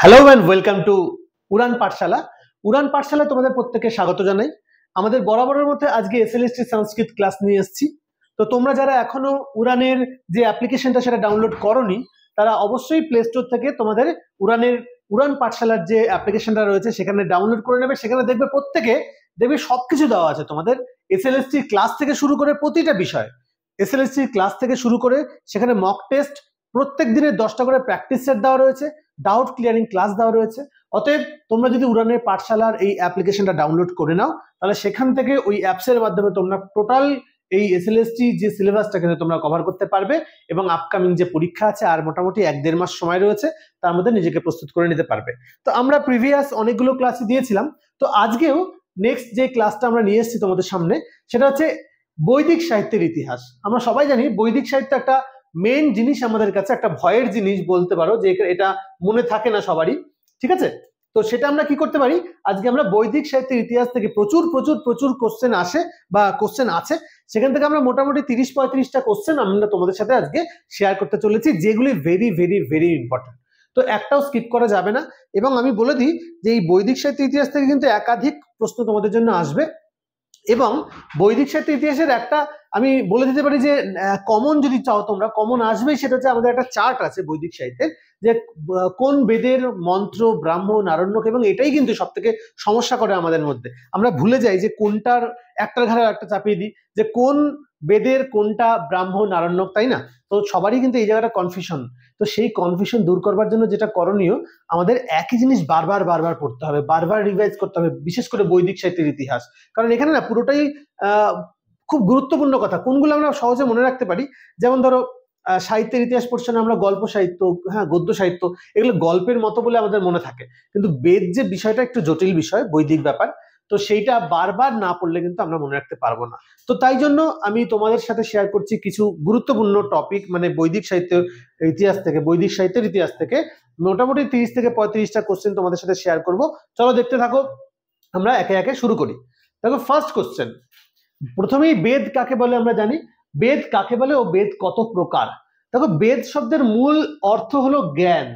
Hello and welcome to উড়ান পাঠশালা। উড়ান পাঠশালায় তোমাদের প্রত্যেককে স্বাগত জানাই। আমাদের বরাবরের মধ্যে আজকে এসএলএসটি সংস্কৃত ক্লাস নিয়ে এসেছি। তো তোমরা যারা এখনো উড়ানের যে অ্যাপ্লিকেশনটা সেটা ডাউনলোড করোনি, তারা অবশ্যই প্লে স্টোর থেকে তোমাদের উড়ান পাঠশালার যে অ্যাপ্লিকেশনটা রয়েছে সেখানে ডাউনলোড করে নেবে। সেখানে দেখবে দেখবে সবকিছু দেওয়া আছে তোমাদের, এসএলএসটি ক্লাস থেকে শুরু করে প্রতিটা বিষয়, এসএলএসটি ক্লাস থেকে শুরু করে সেখানে মক টেস্ট, প্রত্যেক দিনের 10টা করে প্র্যাকটিস সেট দেওয়া রয়েছে, ডাউট ক্লিয়ারিং ক্লাস দেওয়া রয়েছে। অতএব তোমরা যদি উড়ানের পাঠশালার এই অ্যাপ্লিকেশনটা ডাউনলোড করে নাও, তাহলে সেখান থেকে ওই অ্যাপসের মাধ্যমে তোমরা টোটাল এই এসএলএসটি যে সিলেবাসটা কিন্তু তোমরা কভার করতে পারবে এবং আপকামিং যে পরীক্ষা আছে আর মোটামুটি 1-1.5 মাস সময় রয়েছে, তার মধ্যে নিজেকে প্রস্তুত করে নিতে পারবে। তো আমরা প্রিভিয়াস অনেকগুলো ক্লাসই দিয়েছিলাম, তো আজকেও নেক্সট যে ক্লাসটা আমরা নিয়ে এসেছি তোমাদের সামনে সেটা হচ্ছে বৈদিক সাহিত্যের ইতিহাস। আমরা সবাই জানি বৈদিক সাহিত্য একটা মেন জিনিস, আমাদের কাছে একটা ভয়ের জিনিস বলতে পারো, যে এটা মনে থাকে না সবারই, ঠিক আছে? তো সেটা আমরা কি করতে পারি, আজকে আমরা বৈদিক সাহিত্যের ইতিহাস থেকে প্রচুর প্রচুর প্রচুর কোশ্চেন আসে বা কোশ্চেন আছে, সেখান থেকে আমরা মোটামুটি 30-35টা কোশ্চেন আমরা তোমাদের সাথে আজকে শেয়ার করতে চলেছি, যেগুলি ভেরি ভেরি ভেরি ইম্পর্টেন্ট। তো একটাও স্কিপ করা যাবে না। এবং আমি বলে দিই যে এই বৈদিক সাহিত্যের ইতিহাস থেকে কিন্তু একাধিক প্রশ্ন তোমাদের জন্য আসবে। এবং বৈদিক সাহিত্য ইতিহাসের একটা আমি বলে দিতে পারি যে কমন যদি চাও তোমরা, কমন আসবেই, সেটা হচ্ছে আমাদের একটা চার্ট আছে বৈদিক সাহিত্যের, যে কোন বেদের মন্ত্র ব্রাহ্মণ আরণ্যক, এবং এটাই কিন্তু সব থেকে সমস্যা করে আমাদের মধ্যে। আমরা ভুলে যাই যে কোনটার একটার ঘাড়ে একটা চাপিয়ে দিই, যে কোন বেদের কোনটা ব্রাহ্মণ আরণ্যক, তাই না? তো সবারই কিন্তু এই জায়গাটা কনফিউশন। তো সেই কনফিউশন দূর করবার জন্য যেটা করণীয়, আমাদের একই জিনিস বারবার বারবার পড়তে হবে, বারবার রিভাইজ করতে হবে, বিশেষ করে বৈদিক সাহিত্যের ইতিহাস। কারণ এখানে না পুরোটাই খুব গুরুত্বপূর্ণ কথা, কোনগুলো আমরা সহজে মনে রাখতে পারি। যেমন ধরো সাহিত্যের ইতিহাস পোর্শনে আমরা গল্প সাহিত্য, হ্যাঁ গদ্য সাহিত্য, এগুলো গল্পের মতো বলে আমাদের মনে থাকে, কিন্তু বেদ যে বিষয়টা একটু জটিল বিষয়, বৈদিক ব্যাপার, তো সেইটা বারবার না পড়লে কিন্তু আমরা মনে রাখতে পারবো না। তো তাই জন্য আমি তোমাদের সাথে শেয়ার করছি কিছু গুরুত্বপূর্ণ টপিক, মানে বৈদিক সাহিত্যের ইতিহাস থেকে মোটামুটি 30-35টা কোশ্চেন তোমাদের সাথে শেয়ার করব। চলো দেখতে থাকো, আমরা একে একে শুরু করি। দেখো ফার্স্ট কোশ্চেন, প্রথমেই বেদ কাকে বলে আমরা জানি। বেদ কাকে বলে ও বেদ কত প্রকার? দেখো বেদ শব্দের মূল অর্থ হলো জ্ঞান।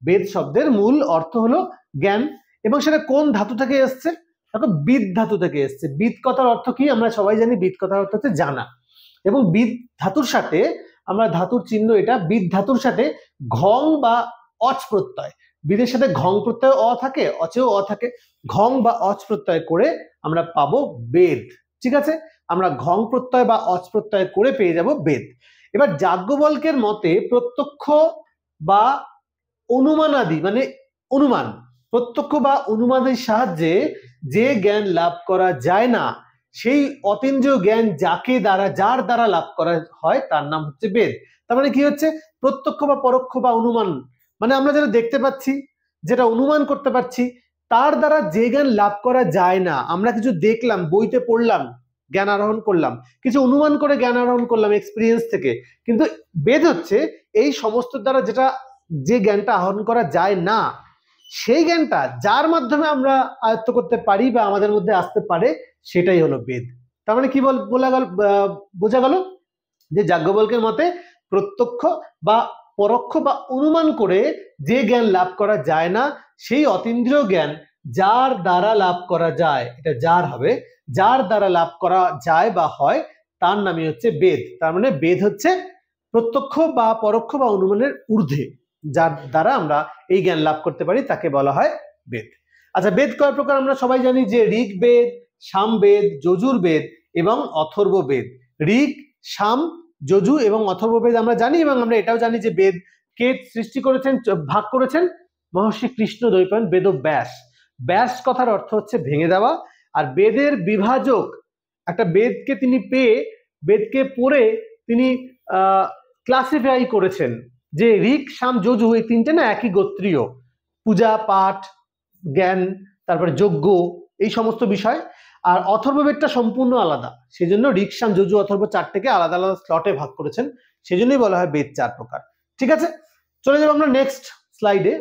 বেদ শব্দের মূল অর্থ হলো জ্ঞান, এবং সেটা কোন ধাতু থেকে এসছে? দেখো বিদ ধাতু থেকে এসছে। বিদ কথার অর্থ কি? আমরা সবাই জানি বিদ কথার অর্থ হচ্ছে জানা, এবং বিদ ধাতুর সাথে, আমরা ধাতুর চিহ্ন এটা, বিদ ধাতুর সাথে ঘং বা অচ প্রত্যয়, বিদের সাথে ঘং প্রত্যয় অ থাকে, অচেও অ থাকে, ঘং বা অচ প্রত্যয় করে আমরা পাবো বেদ। ঠিক আছে, আমরা ঘং প্রত্যয় বা অচ প্রত্যয় করে পেয়ে যাব বেদ। এবার যাজ্ঞবল্ক্যের মতে প্রত্যক্ষ বা অনুমানাদি, মানে অনুমান, প্রত্যক্ষ বা অনুমানের সাহায্যে যে জ্ঞান লাভ করা যায় না, সেই অতীন্দ্রিয় জ্ঞান যার দ্বারা লাভ করা হয় তার নাম হচ্ছে বেদ। তার মানে কি হচ্ছে, প্রত্যক্ষ বা পরোক্ষ বা অনুমান, মানে আমরা যেটা দেখতে পাচ্ছি, যেটা অনুমান করতে পারছি, তার দ্বারা যে জ্ঞান লাভ করা যায় না, আমরা কিছু দেখলাম, বইতে পড়লাম, জ্ঞান আরোহণ করলাম, কিছু অনুমান করে জ্ঞান আরোহণ করলাম এক্সপিরিয়েন্স থেকে, কিন্তু বেদ হচ্ছে এই সমস্ত দ্বারা যে জ্ঞানটা আহরণ করা যায় না, সেই জ্ঞানটা যার মাধ্যমে আমরা আয়ত্ত করতে পারি বা আমাদের মধ্যে আসতে পারে, সেটাই হলো বেদ। তার মানে কি বোঝা গেল যে যাজ্ঞবল্ক্যের মতে প্রত্যক্ষ বা পরোক্ষ বা অনুমান করে যে জ্ঞান লাভ করা যায় না, সেই অতীন্দ্রিয় জ্ঞান যার দ্বারা লাভ করা যায়, এটা যার হবে, যার দ্বারা লাভ করা যায় বা হয়, তার নামই হচ্ছে বেদ। তার মানে বেদ হচ্ছে প্রত্যক্ষ বা পরোক্ষ বা অনুমানের ঊর্ধ্বে, যার দ্বারা আমরা এই জ্ঞান লাভ করতে পারি, তাকে বলা হয় বেদ। আচ্ছা, বেদ কয় প্রকার? আমরা সবাই জানি যে ঋগ্বেদ, সামবেদ, যজুর্বেদ এবং অথর্ববেদ। ঋগ, সাম, যজু এবং অথর্ববেদ আমরা জানি, এবং আমরা এটাও জানি যে বেদ কে সৃষ্টি করেছেন, ভাগ করেছেন? মহর্ষি কৃষ্ণ দ্বৈপায়ন বেদব্যাস। ব্যাস কথার অর্থ হচ্ছে ভেঙে দেওয়া, আর বেদের বিভাজক, একটা বেদকে তিনি পেয়ে, বেদকে পড়ে তিনি ক্লাসিফাই করেছেন যে ঋগ, সাম, যজু এই তিনটে না একই গোত্রীয়, পূজা পাঠ জ্ঞান, তারপরে যজ্ঞ, এই সমস্ত বিষয়। আর অথর্ববেদটা সম্পূর্ণ আলাদা, সেজন্য ঋগ, সাম, যজু, অথর্ব চারটেকে আলাদা আলাদা স্লটে ভাগ করেছেন, সেজন্যই বলা হয় বেদ 4 প্রকার। ঠিক আছে, চলে যাব আমরা নেক্সট স্লাইডে।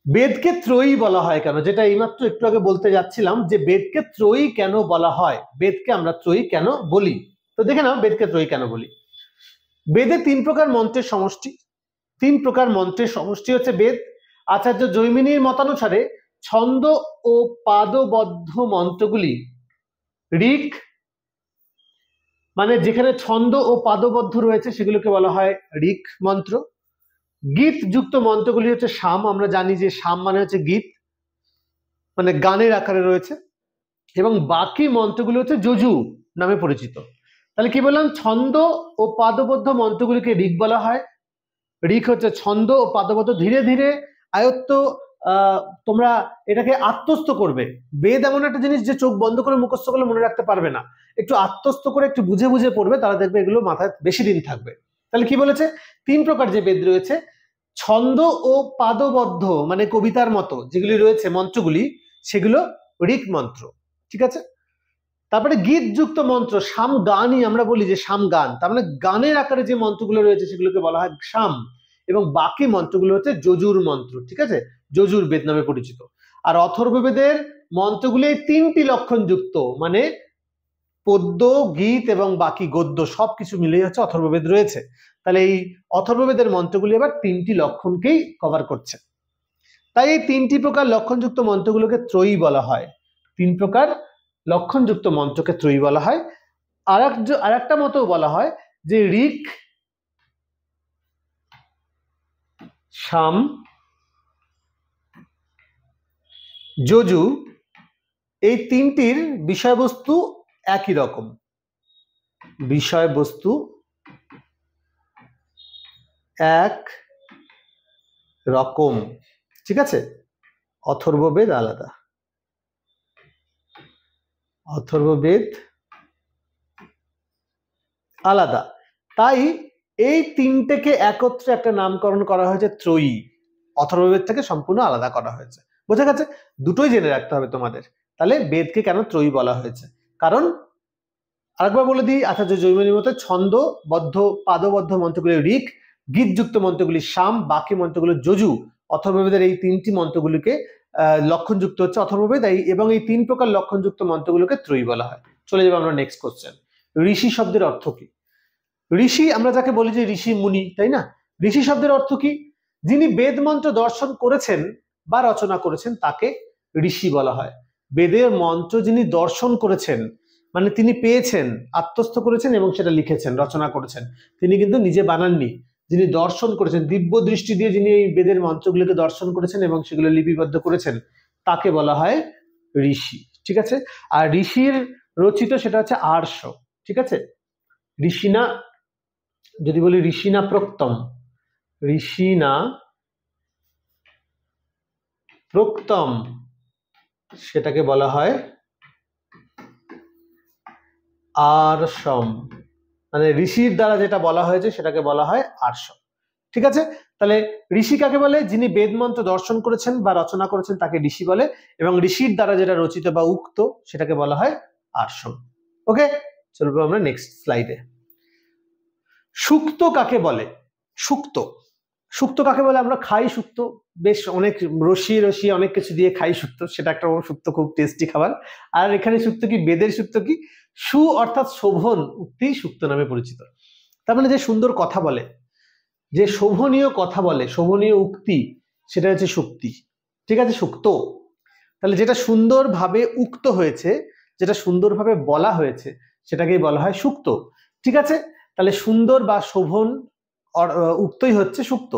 বেদকে ত্রয়ী বলা হয় কেন, যেটা এইমাত্র একটু আগে বলতে যাচ্ছিলাম, যে বেদকে ত্রয়ী কেন বলা হয়, বেদকে আমরা ত্রয়ী কেন বলি। তো দেখে নাও বেদকে ত্রয়ী কেন বলি। বেদে 3 প্রকার মন্ত্রের সমষ্টি, 3 প্রকার মন্ত্রের সমষ্টি হচ্ছে বেদ। আচার্য জৈমিনীর মতানুসারে ছন্দ ও পাদবদ্ধ মন্ত্রগুলি ঋক, মানে যেখানে ছন্দ ও পাদবদ্ধ রয়েছে সেগুলোকে বলা হয় ঋক মন্ত্র। গীত যুক্ত মন্ত্রগুলি হচ্ছে সাম। আমরা জানি যে সাম মানে হচ্ছে গীত, মানে গানের আকারে রয়েছে। এবং বাকি মন্ত্রগুলো হচ্ছে যজু নামে পরিচিত। তাহলে কি বললাম, ছন্দ ও পাদবদ্ধ মন্ত্রগুলিকে ঋক বলা হয়। ঋক হচ্ছে ছন্দ ও পাদবদ্ধ। ধীরে ধীরে আয়ত্ত তোমরা এটাকে আত্মস্থ করবে। বেদ এমন একটা জিনিস যে চোখ বন্ধ করে মুখস্থ করলে মনে রাখতে পারবে না, একটু আত্মস্থ করে একটু বুঝে বুঝে পড়বে, তারা দেখবে এগুলো মাথায় বেশি দিন থাকবে। তাহলে কি বলেছে, 3 প্রকার যে বেদ রয়েছে, ছন্দ ও পাদবদ্ধ মানে কবিতার মতো যেগুলি রয়েছে মন্ত্রগুলি, সেগুলো ঋক মন্ত্র। ঠিক আছে। তারপরে গীত যুক্ত মন্ত্র, সাম গানই আমরা বলি যে সাম গান, তার মানে গানের আকারে যে মন্ত্রগুলো রয়েছে সেগুলোকে বলা হয় সাম। এবং বাকি মন্ত্রগুলো হচ্ছে যজুর মন্ত্র। ঠিক আছে, যজুর বেদ নামে পরিচিত। আর অথর্ববেদের মন্ত্রগুলি 3টি লক্ষণ যুক্ত, মানে পদ্য, গীত এবং বাকি গদ্য সবকিছু মিলেই হচ্ছে অথর্ববেদ রয়েছে। তাহলে এই অথর্ববেদের মন্ত্রগুলি আবার 3টি লক্ষণকেই কভার করছে। তাই এই 3টি প্রকার লক্ষণযুক্ত মন্ত্রগুলোকে ত্রয়ী বলা হয়। 3 প্রকার লক্ষণযুক্ত মন্ত্রকে ত্রয়ী বলা হয়। আর একটা মতো বলা হয় যে ঋক, সাম, যজু এই 3টির বিষয়বস্তু একই রকম। বিষয়বস্তু এক রকম। ঠিক আছে, অথর্ববেদ আলাদা, অথর্ববেদ আলাদা। তাই এই 3টেকে একত্রে একটা নামকরণ করা হয়েছে ত্রয়ী। অথর্ববেদ থেকে সম্পূর্ণ আলাদা করা হয়েছে। বোঝা গেছে? দুটোই জেনে রাখতে হবে তোমাদের। তাহলে বেদকে কেন ত্রয়ী বলা হয়েছে, কারণ আরেকবার বলে দিই, আচার্য জৈমিনীর মতে ছন্দবদ্ধ পাদবদ্ধ মন্ত্রগুলি ঋক, গীতযুক্ত মন্ত্রগুলি সাম, বাকি মন্ত্রগুলো যজু। অথর্ববেদের এই 3টি মন্ত্রগুলিকে লক্ষণযুক্ত হচ্ছে অথর্ববেদ, এবং এই 3 প্রকার লক্ষণযুক্ত মন্ত্রগুলোকে ত্রয়ী বলা হয়। চলে যাবো আমরা নেক্সট কোশ্চেন। ঋষি শব্দের অর্থ কি? ঋষি আমরা যাকে বলি যে ঋষি মুনি, তাই না? ঋষি শব্দের অর্থ কি? যিনি বেদ মন্ত্র দর্শন করেছেন বা রচনা করেছেন তাকে ঋষি বলা হয়। বেদের মন্ত্র যিনি দর্শন করেছেন, মানে তিনি পেয়েছেন, আত্মস্থ করেছেন এবং সেটা লিখেছেন, রচনা করেছেন, তিনি কিন্তু নিজে বানাননি। যিনি দর্শন করেছেন, দিব্য দৃষ্টি দিয়ে যিনি এই বেদের মন্ত্রগুলিকে দর্শন করেছেন এবং সেগুলো লিপিবদ্ধ করেছেন, তাকে বলা হয় ঋষি। ঠিক আছে। আর ঋষির রচিত সেটা হচ্ছে আর্ষ। ঠিক আছে, ঋষিনা, যদি বলি ঋষিনা প্রক্তম, ঋষিনা প্রক্তম, সেটাকে বলা হয় আর্ষম। মানে ঋষির দ্বারা যেটা বলা হয়েছে সেটাকে বলা হয় আর্ষ। ঠিক আছে। তাহলে ঋষি কাকে বলে? যিনি বেদ মন্ত্র দর্শন করেছেন বা রচনা করেছেন তাকে ঋষি বলে, এবং ঋষির দ্বারা যেটা রচিত বা উক্ত সেটাকে বলা হয় আর্ষম। ওকে, চলবো আমরা নেক্সট স্লাইডে। সুক্ত কাকে বলে? সুক্ত, সুক্ত কাকে বলে? আমরা খাই সুক্ত, বেশ অনেক রসিয়ে রসিয়ে অনেক কিছু দিয়ে খাই সুক্ত, সেটা একটা সুক্ত, খুব টেস্টি খাবার। আর এখানে সুক্ত কি? বেদের সুক্ত কি? সু অর্থাৎ শোভন উক্তি সুক্ত নামে পরিচিত। তার মানে যে সুন্দর কথা বলে, যে শোভনীয় কথা বলে, শোভনীয় উক্তি, সেটা হচ্ছে সুক্তি। ঠিক আছে, সুক্ত। তাহলে যেটা সুন্দরভাবে উক্ত হয়েছে, যেটা সুন্দরভাবে বলা হয়েছে, সেটাকেই বলা হয় সুক্ত। ঠিক আছে। তাহলে সুন্দর বা শোভন উক্তই হচ্ছে সুক্ত।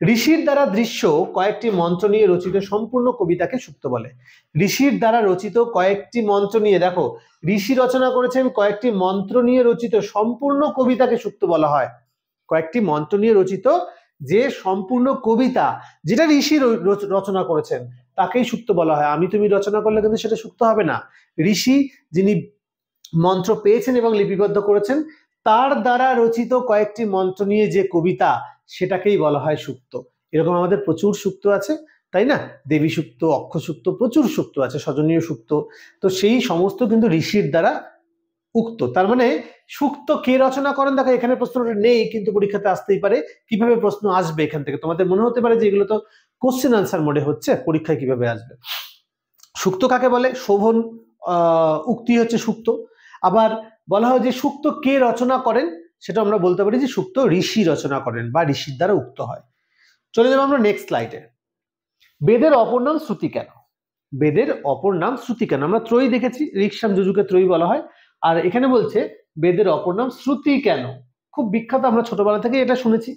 ঋষির দ্বারা দৃশ্য কয়েকটি মন্ত্র নিয়ে রচিত সম্পূর্ণ কবিতাকে সুক্ত বলে। ঋষির দ্বারা রচিত কয়েকটি মন্ত্র নিয়ে, দেখো ঋষি রচনা করেছেন কয়েকটি মন্ত্র নিয়ে রচিত সম্পূর্ণ কবিতাকে সুক্ত বলা হয়। কয়েকটি মন্ত্র নিয়ে রচিত যে সম্পূর্ণ কবিতা, যেটা ঋষি রচনা করেছেন, তাকেই সুক্ত বলা হয়। আমি তুমি রচনা করলে কিন্তু সেটা সুক্ত হবে না। ঋষি যিনি মন্ত্র পেয়েছেন এবং লিপিবদ্ধ করেছেন, তার দ্বারা রচিত কয়েকটি মন্ত্র নিয়ে যে কবিতা, সেটাকেই বলা হয় সুক্ত। এরকম আমাদের প্রচুর সুক্ত আছে, তাই না? দেবী সুক্ত, অক্ষ সুক্ত, প্রচুর সুক্ত আছে, সজনীয় সুক্ত। তো সেই সমস্ত কিন্তু ঋষির দ্বারা উক্ত। তার মানে সুক্ত কে রচনা করেন? দেখো এখানে প্রশ্নটা নেই, কিন্তু পরীক্ষাতে আসতেই পারে। কিভাবে প্রশ্ন আসবে এখান থেকে? তোমাদের মনে হতে পারে যে এগুলো তো কোশ্চেন আনসার মোডে হচ্ছে, পরীক্ষায় কিভাবে আসবে? সুক্ত কাকে বলে? শোভন উক্তি হচ্ছে সুক্ত। আবার বলা হয় যে সুক্ত কে রচনা করেন, সেটা আমরা বলতে পারি যে সুক্ত ঋষি রচনা করেন বা ঋষির দ্বারা উক্ত হয়। চলে যাবো আমরা নেক্সট স্লাইডে। বেদের অপর নাম শ্রুতি কেন? বেদের অপর নাম শ্রুতি কেন? আমরা ত্রয়ী দেখেছি, ঋক্সাম যজুকে ত্রয়ী বলা হয়, আর এখানে বলছে বেদের অপর নাম শ্রুতি কেন। খুব বিখ্যাত, আমরা ছোটবেলা থেকে এটা শুনেছি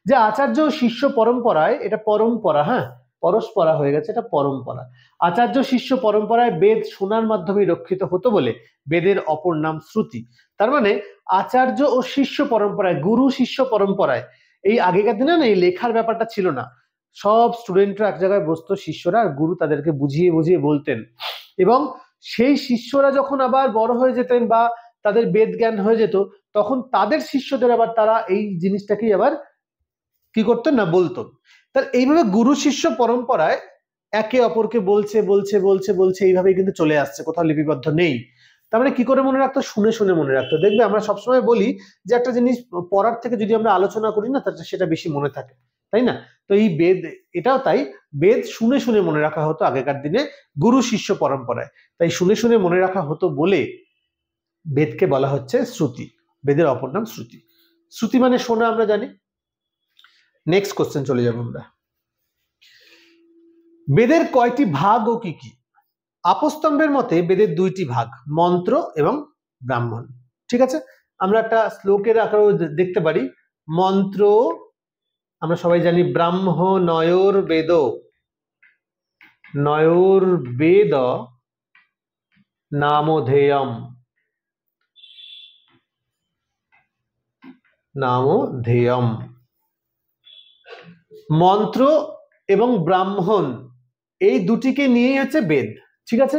যে আচার্য শিষ্য পরম্পরায়, এটা পরম্পরা, হ্যাঁ পরস্পরা হয়ে গেছে, এটা পরম্পরা, আচার্য শিষ্য পরম্পরায় বেদ শোনার মাধ্যমে রক্ষিত হতো বলে বেদের অপর নাম শ্রুতি। তার মানে আচার্য ও শিষ্য পরম্পরায়, গুরু শিষ্য পরম্পরায়, এই আগেকার দিনে না এই লেখার ব্যাপারটা ছিল না, সব স্টুডেন্টরা এক জায়গায় বসতো, শিষ্যরা, আর গুরু তাদেরকে বুঝিয়ে বুঝিয়ে বলতেন, এবং সেই শিষ্যরা যখন আবার বড় হয়ে যেতেন বা তাদের বেদ জ্ঞান হয়ে যেত, তখন তাদের শিষ্যদের আবার তারা এই জিনিসটাকেই আবার কি করতেন না বলতো। তার এইভাবে গুরু শিষ্য পরম্পরায় একে অপরকে বলছে বলছে বলছে বলছে, এইভাবেই কিন্তু চলে আসছে, কোথাও লিপিবদ্ধ নেই। তার মানে কি করে মনে রাখতো? শুনে শুনে মনে রাখতো। দেখবে আমরা সবসময় বলি যে একটা জিনিস পড়ার থেকে যদি আমরা আলোচনা করি না, তাহলে সেটা বেশি মনে থাকে, তাই না? তো এই বেদ, এটাও তাই, বেদ শুনে শুনে মনে রাখা হতো আগেকার দিনে গুরু শিষ্য পরম্পরায়, তাই শুনে শুনে মনে রাখা হতো বলে বেদকে বলা হচ্ছে শ্রুতি। বেদের অপর নাম শ্রুতি। শ্রুতি মানে শোনা, আমরা জানি। নেক্সট কোশ্চেন চলে যাব আমরা। বেদের কয়টি ভাগ ও কি কি? আপস্তম্ভের মতে বেদের দুইটি ভাগ, মন্ত্র এবং ব্রাহ্মণ। ঠিক আছে, আমরা একটা শ্লোকের আকারেও দেখতে পারি, মন্ত্র, আমরা সবাই জানি ব্রাহ্মণয়োর বেদ, নয়োর বেদ নামধেয়ম, নামধেয়ম। মন্ত্র এবং ব্রাহ্মণ এই দুটিকে নিয়েই হচ্ছে বেদ। ঠিক আছে,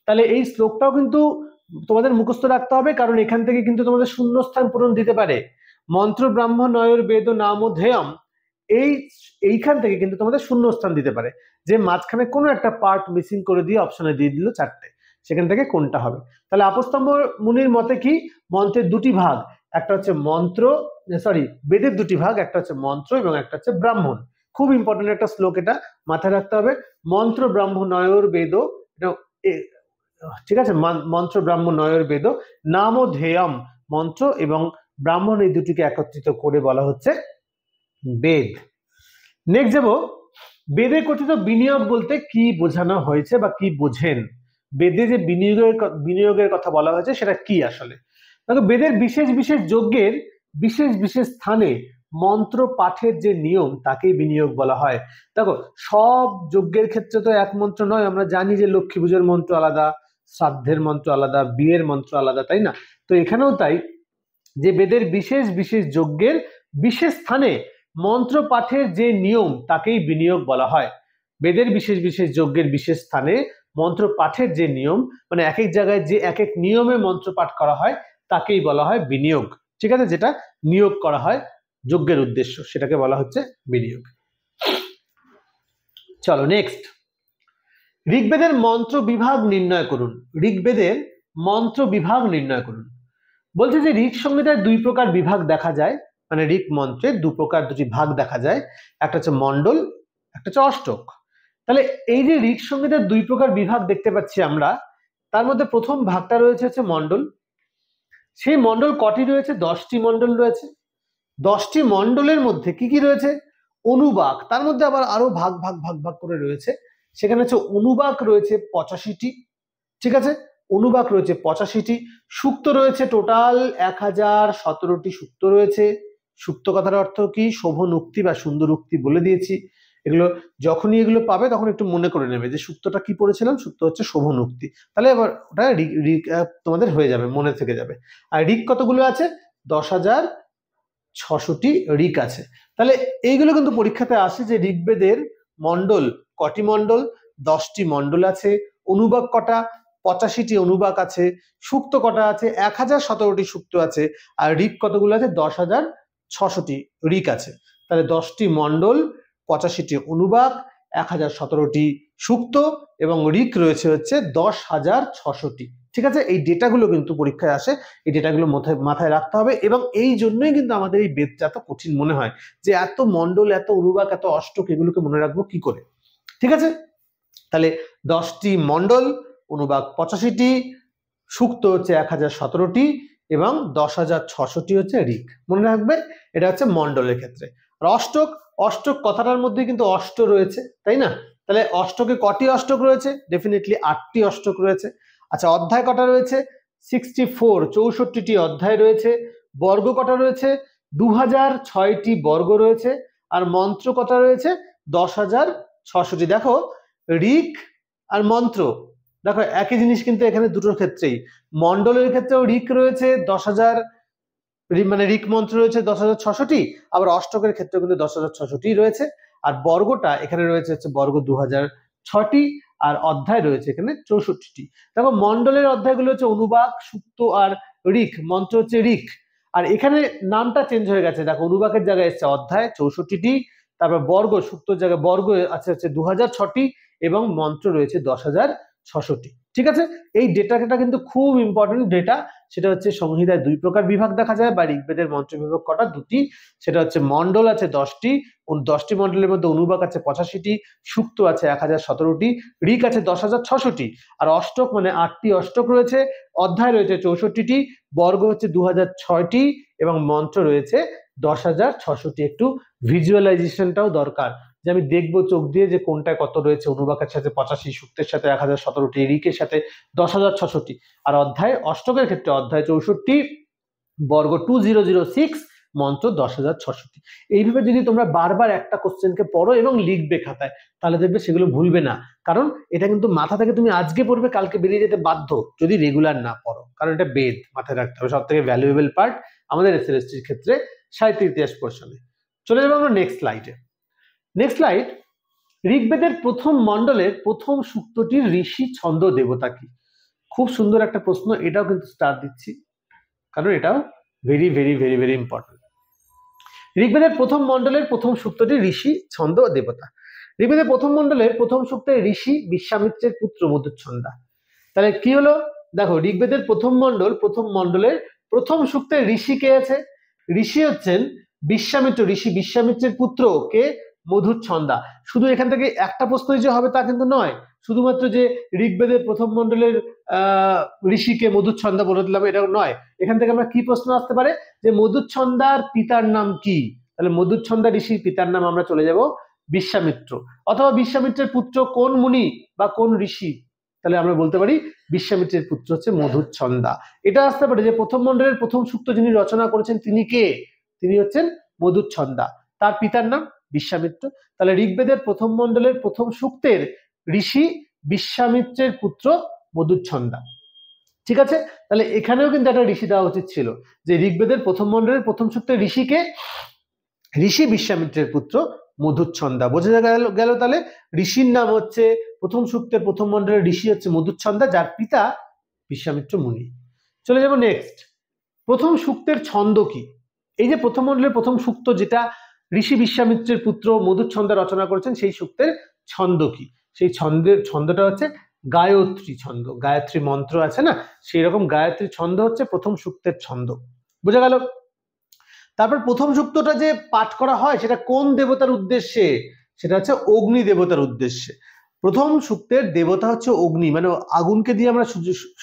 তাহলে এই শ্লোকটাও কিন্তু তোমাদের মুখস্থ রাখতে হবে, কারণ এখান থেকে কিন্তু তোমাদের শূন্যস্থান পূরণ দিতে পারে। মন্ত্র ব্রাহ্মণ নয়োর বেদ নামধেয়ম, এইখান থেকে কিন্তু তোমাদের শূন্যস্থান দিতে পারে, যে মাঝখানে কোনো একটা পার্ট মিসিং করে দিয়ে অপশনে দিয়ে দিল চারটে, সেখান থেকে কোনটা হবে। তাহলে আপস্তম্ভ মুনির মতে কি? মন্ত্রের দুটি ভাগ, একটা হচ্ছে মন্ত্র, সরি বেদের দুটি ভাগ, একটা হচ্ছে মন্ত্র এবং একটা হচ্ছে ব্রাহ্মণ। খুব ইম্পর্টেন্ট একটা শ্লোক, এটা মাথায় রাখতে হবে। মন্ত্র ব্রাহ্মণ নয়োর বেদ, ঠিক আছে, মন্ত্র ব্রাহ্মণ নয়োর বেদ নামধেয়ম, মন্ত্র এবং ব্রাহ্মণ এই দুটিকে একত্রিত করে বলা হচ্ছে বেদ। নেক্সট যাব, বেদে কথিত বিনিয়োগ বলতে কি বোঝানো হয়েছে বা কি বোঝেন? বেদে যে বিনিয়োগের কথা বলা হয়েছে সেটা কি আসলে? দেখো, বেদের বিশেষ বিশেষ যজ্ঞের বিশেষ বিশেষ স্থানে মন্ত্র পাঠের যে নিয়ম তাকেই বিনিয়োগ বলা হয়। দেখো, সব যজ্ঞের ক্ষেত্রে তো এক মন্ত্র নয়, আমরা জানি যে লক্ষ্মী পুজোর মন্ত্র আলাদা, শ্রাদ্ধের মন্ত্র আলাদা, বিয়ের মন্ত্র আলাদা, তাই না? তো এখানেও তাই, যে বেদের বিশেষ বিশেষ যজ্ঞের বিশেষ স্থানে মন্ত্র পাঠের যে নিয়ম তাকেই বিনিয়োগ বলা হয়। বেদের বিশেষ বিশেষ যজ্ঞের বিশেষ স্থানে মন্ত্র পাঠের যে নিয়ম, মানে এক এক জায়গায় যে এক এক নিয়মে মন্ত্র পাঠ করা হয় তাকেই বলা হয় বিনিয়োগ। ঠিক আছে, যেটা নিয়োগ করা হয় যজ্ঞের উদ্দেশ্য, সেটাকে বলা হচ্ছে বিনিয়োগ। চলো নেক্সট, ঋগ্বেদের মন্ত্র বিভাগ নির্ণয় করুন। ঋগ্বেদের মন্ত্র বিভাগ নির্ণয় করুন। বলছে যে ঋগ সংহিতায় দুই প্রকার বিভাগ দেখা যায়, মানে ঋগ মন্ত্রের দুটি ভাগ দেখা যায়, একটা হচ্ছে মণ্ডল, একটা হচ্ছে অষ্টক। তাহলে এই যে ঋগ সংহিতার দুই প্রকার বিভাগ দেখতে পাচ্ছি আমরা, তার মধ্যে প্রথম ভাগটা রয়েছে হচ্ছে মণ্ডল। সেই মণ্ডল কটি রয়েছে? 10টি মণ্ডল রয়েছে। 10টি মণ্ডলের মধ্যে কি কি রয়েছে? অনুবাক, তার মধ্যে আবার আরো ভাগ ভাগ ভাগ ভাগ করে রয়েছে, সেখানে হচ্ছে অনুবাক রয়েছে 85টি। ঠিক আছে, অনুবাক রয়েছে 85টি। সুক্ত রয়েছে টোটাল 1017টি সুক্ত রয়েছে। সুক্ত কথার অর্থ কি? শোভন উক্তি বা সুন্দর উক্তি বলে দিয়েছি। এগুলো যখনই এগুলো পাবে তখন একটু মনে করে নেবে যে সুক্তটা কি পড়েছিলাম, সুক্ত হচ্ছে শোভন উক্তি, তাহলে এবার ওটা তোমাদের হয়ে যাবে, মনে থেকে যাবে। আর ঋক কতগুলো আছে? 10,600টি ঋক আছে। তাহলে এইগুলো কিন্তু পরীক্ষাতে আসে যে ঋগ্বেদের মণ্ডল কটি মণ্ডল? 10টি মণ্ডল আছে। অনুবাক কটা? 85টি অনুবাক আছে। সুক্ত কটা আছে? 1017টি সুক্ত আছে। আর ঋক কতগুলো আছে? 10,600টি ঋক আছে। তাহলে 10টি মণ্ডল, 85টি অনুবাক, 1017টি সুক্ত এবং ঋক রয়েছে হচ্ছে 10,600টি। ঠিক আছে, এই ডেটাগুলো কিন্তু পরীক্ষায় আসে, এই ডেটাগুলো মাথায় রাখতে হবে। এবং এই জন্যই কিন্তু আমাদের এই বেদটা এত কঠিন মনে হয়, যে এত মণ্ডল, এত অনুবাক, এত অষ্টক, এগুলোকে মনে রাখবো কি করে? ঠিক আছে, তাহলে 10টি মণ্ডল, অনুবাক 85টি, সুক্ত হচ্ছে 1017টি এবং 10,600টি হচ্ছে ঋক। মনে রাখবে, এটা হচ্ছে মণ্ডলের ক্ষেত্রে। আর অষ্টক, অষ্টক কথাটার মধ্যে কিন্তু অষ্ট রয়েছে, তাই না? তাহলে অষ্টকে কটি অষ্টক রয়েছে? ডেফিনেটলি 8টি অষ্টক রয়েছে। আচ্ছা, অধ্যায় কটা রয়েছে? 64, 64টি অধ্যায় রয়েছে। বর্গ কটা রয়েছে? 2006টি বর্গ রয়েছে। আর মন্ত্র কটা রয়েছে? 10,600টি। দেখো ঋক আর মন্ত্র, দেখো একই জিনিস কিন্তু এখানে দুটোর ক্ষেত্রেই। মন্ডলের ক্ষেত্রেও ঋক রয়েছে 10,000, মানে ঋক মন্ত্র রয়েছে 10,600টি, আবার অষ্টকের ক্ষেত্রেও কিন্তু 10,600টি রয়েছে। আর বর্গটা এখানে রয়েছে হচ্ছে বর্গ 2006টি, আর অধ্যায় রয়েছে এখানে 64টি। দেখো মন্ডলের অধ্যায়গুলো হচ্ছে অনুবাক, সুক্ত আর ঋক। মন্ত্র হচ্ছে ঋক, আর এখানে নামটা চেঞ্জ হয়ে গেছে। দেখো অনুবাকের জায়গায় এসছে অধ্যায় 64টি, তারপর বর্গ, সুক্তর জায়গায় বর্গ আছে হচ্ছে 2006টি, এবং মন্ত্র রয়েছে 10,600টি। ঠিক আছে, এই ডেটাটা কিন্তু খুব ইম্পর্টেন্ট ডেটা। সেটা হচ্ছে সংহিতায় 2 প্রকার বিভাগ দেখা যায়, বা ঋগ্বেদের মন্ত্র বিভাগ কটা? 2টি। সেটা হচ্ছে মন্ডল আছে 10টি, 10টি মন্ডলের মধ্যে অনুবাক আছে 85টি, সুক্ত আছে 1017টি, ঋক আছে 10,600টি, আর অষ্টক মানে 8টি অষ্টক রয়েছে, অধ্যায় রয়েছে 64টি, বর্গ হচ্ছে 2006টি, এবং মন্ত্র রয়েছে 10,600টি। একটু ভিজুয়ালাইজেশনটাও দরকার, যে আমি দেখবো চোখ দিয়ে যে কোনটা কত রয়েছে। অনুবাকের সাথে 85, সুক্তের সাথে 1017টি, ঋকের সাথে 10,600টি। আর অধ্যায় অষ্টকের ক্ষেত্রে অধ্যায় 64, বর্গ 2006, মন্ত্র 10,600টি। এইভাবে যদি তোমরা বারবার একটা কোশ্চেনকে পড়ো এবং লিখবে খাতায়, তাহলে দেখবে সেগুলো ভুলবে না। কারণ এটা কিন্তু মাথা থেকে তুমি আজকে পড়বে, কালকে বেরিয়ে যেতে বাধ্য যদি রেগুলার না পড়ো। কারণ এটা বেদ, মাথায় রাখতে হবে। সব থেকে ভ্যালুয়েবল পার্ট আমাদের এসএলএসটির ক্ষেত্রে সাহিত্য ইতিহাস পোর্শনে। চলে যাবো আমরা নেক্সট স্লাইডে। নেক্সট স্লাইড, ঋগ্বেদের প্রথম মন্ডলের প্রথম সূক্তটির ঋষি ছন্দ দেবতা কি? খুব সুন্দর একটা প্রশ্ন, এটাও কিন্তু স্টার দিচ্ছি, কারণ এটাও very very very very important. ঋগ্বেদের প্রথম মন্ডলের প্রথম সূক্তটি ঋষি ছন্দ দেবতা। ঋগ্বেদের প্রথম মন্ডলের প্রথম সূক্তে ঋষি বিশ্বামিত্রের পুত্র মধুচ্ছন্দা। তাহলে কি হলো? দেখো ঋগ্বেদের প্রথম মন্ডলের প্রথম সূক্তে ঋষি কে আছে? ঋষি হচ্ছেন বিশ্বামিত্র। ঋষি বিশ্বামিত্রের পুত্র কে? মধুচ্ছন্দা। শুধু এখান থেকে একটা প্রশ্নই যে হবে তা কিন্তু নয়, শুধুমাত্র যে ঋগ্বেদের প্রথম মন্ডলের ঋষিকে মধুচ্ছন্দা বলে দিলাম এটাও নয়। এখান থেকে আমরা কি প্রশ্ন আসতে পারে, যে মধুচ্ছন্দার পিতার নাম কি? তাহলে মধুচ্ছন্দা ঋষির পিতার নাম আমরা চলে যাব বিশ্বামিত্র। অথবা বিশ্বামিত্রের পুত্র কোন মুনি বা কোন ঋষি? তাহলে আমরা বলতে পারি বিশ্বামিত্রের পুত্র হচ্ছে মধুচ্ছন্দা। এটা আসতে পারে যে প্রথম মন্ডলের প্রথম সূক্ত যিনি রচনা করেছেন তিনি কে? তিনি হচ্ছেন মধুচ্ছন্দা, তার পিতার নাম বিশ্বামিত্র। তাহলে ঋগ্বেদের প্রথম মন্ডলের প্রথম সূক্তের ঋষি বিশ্বামিত্রের পুত্র মধুচ্ছন্দা। ঠিক আছে, তাহলে এখানেও কিন্তু একটা ঋষি দেওয়া উচিত ছিল, যে ঋগ্বেদের প্রথম মন্ডলের প্রথম সূক্তের ঋষিকে? ঋষি বিশ্বামিত্রের পুত্র মধুচ্ছন্দা। বোঝা গেল তাহলে ঋষির নাম হচ্ছে প্রথম সূক্তের প্রথম মন্ডলের ঋষি হচ্ছে মধুচ্ছন্দা, যার পিতা বিশ্বামিত্র মুনি। চলে যাব নেক্সট, প্রথম সূক্তের ছন্দ কি? এই যে প্রথম মন্ডলের প্রথম সূক্ত যেটা ঋষি বিশ্বামিত্রের পুত্র মধুচ্ছন্দা রচনা করেছেন, সেই সূক্তের ছন্দ কি? সেই ছন্দটা হচ্ছে গায়ত্রী ছন্দ। গায়ত্রী মন্ত্র আছে না, সেই রকম গায়ত্রী ছন্দ হচ্ছে প্রথম সূক্তের ছন্দ। বোঝা গেল? তারপর প্রথম সূক্তটা যে পাঠ করা হয় সেটা কোন দেবতার উদ্দেশ্যে? সেটা হচ্ছে অগ্নি দেবতার উদ্দেশ্যে। প্রথম সূক্তের দেবতা হচ্ছে অগ্নি, মানে আগুনকে দিয়ে আমরা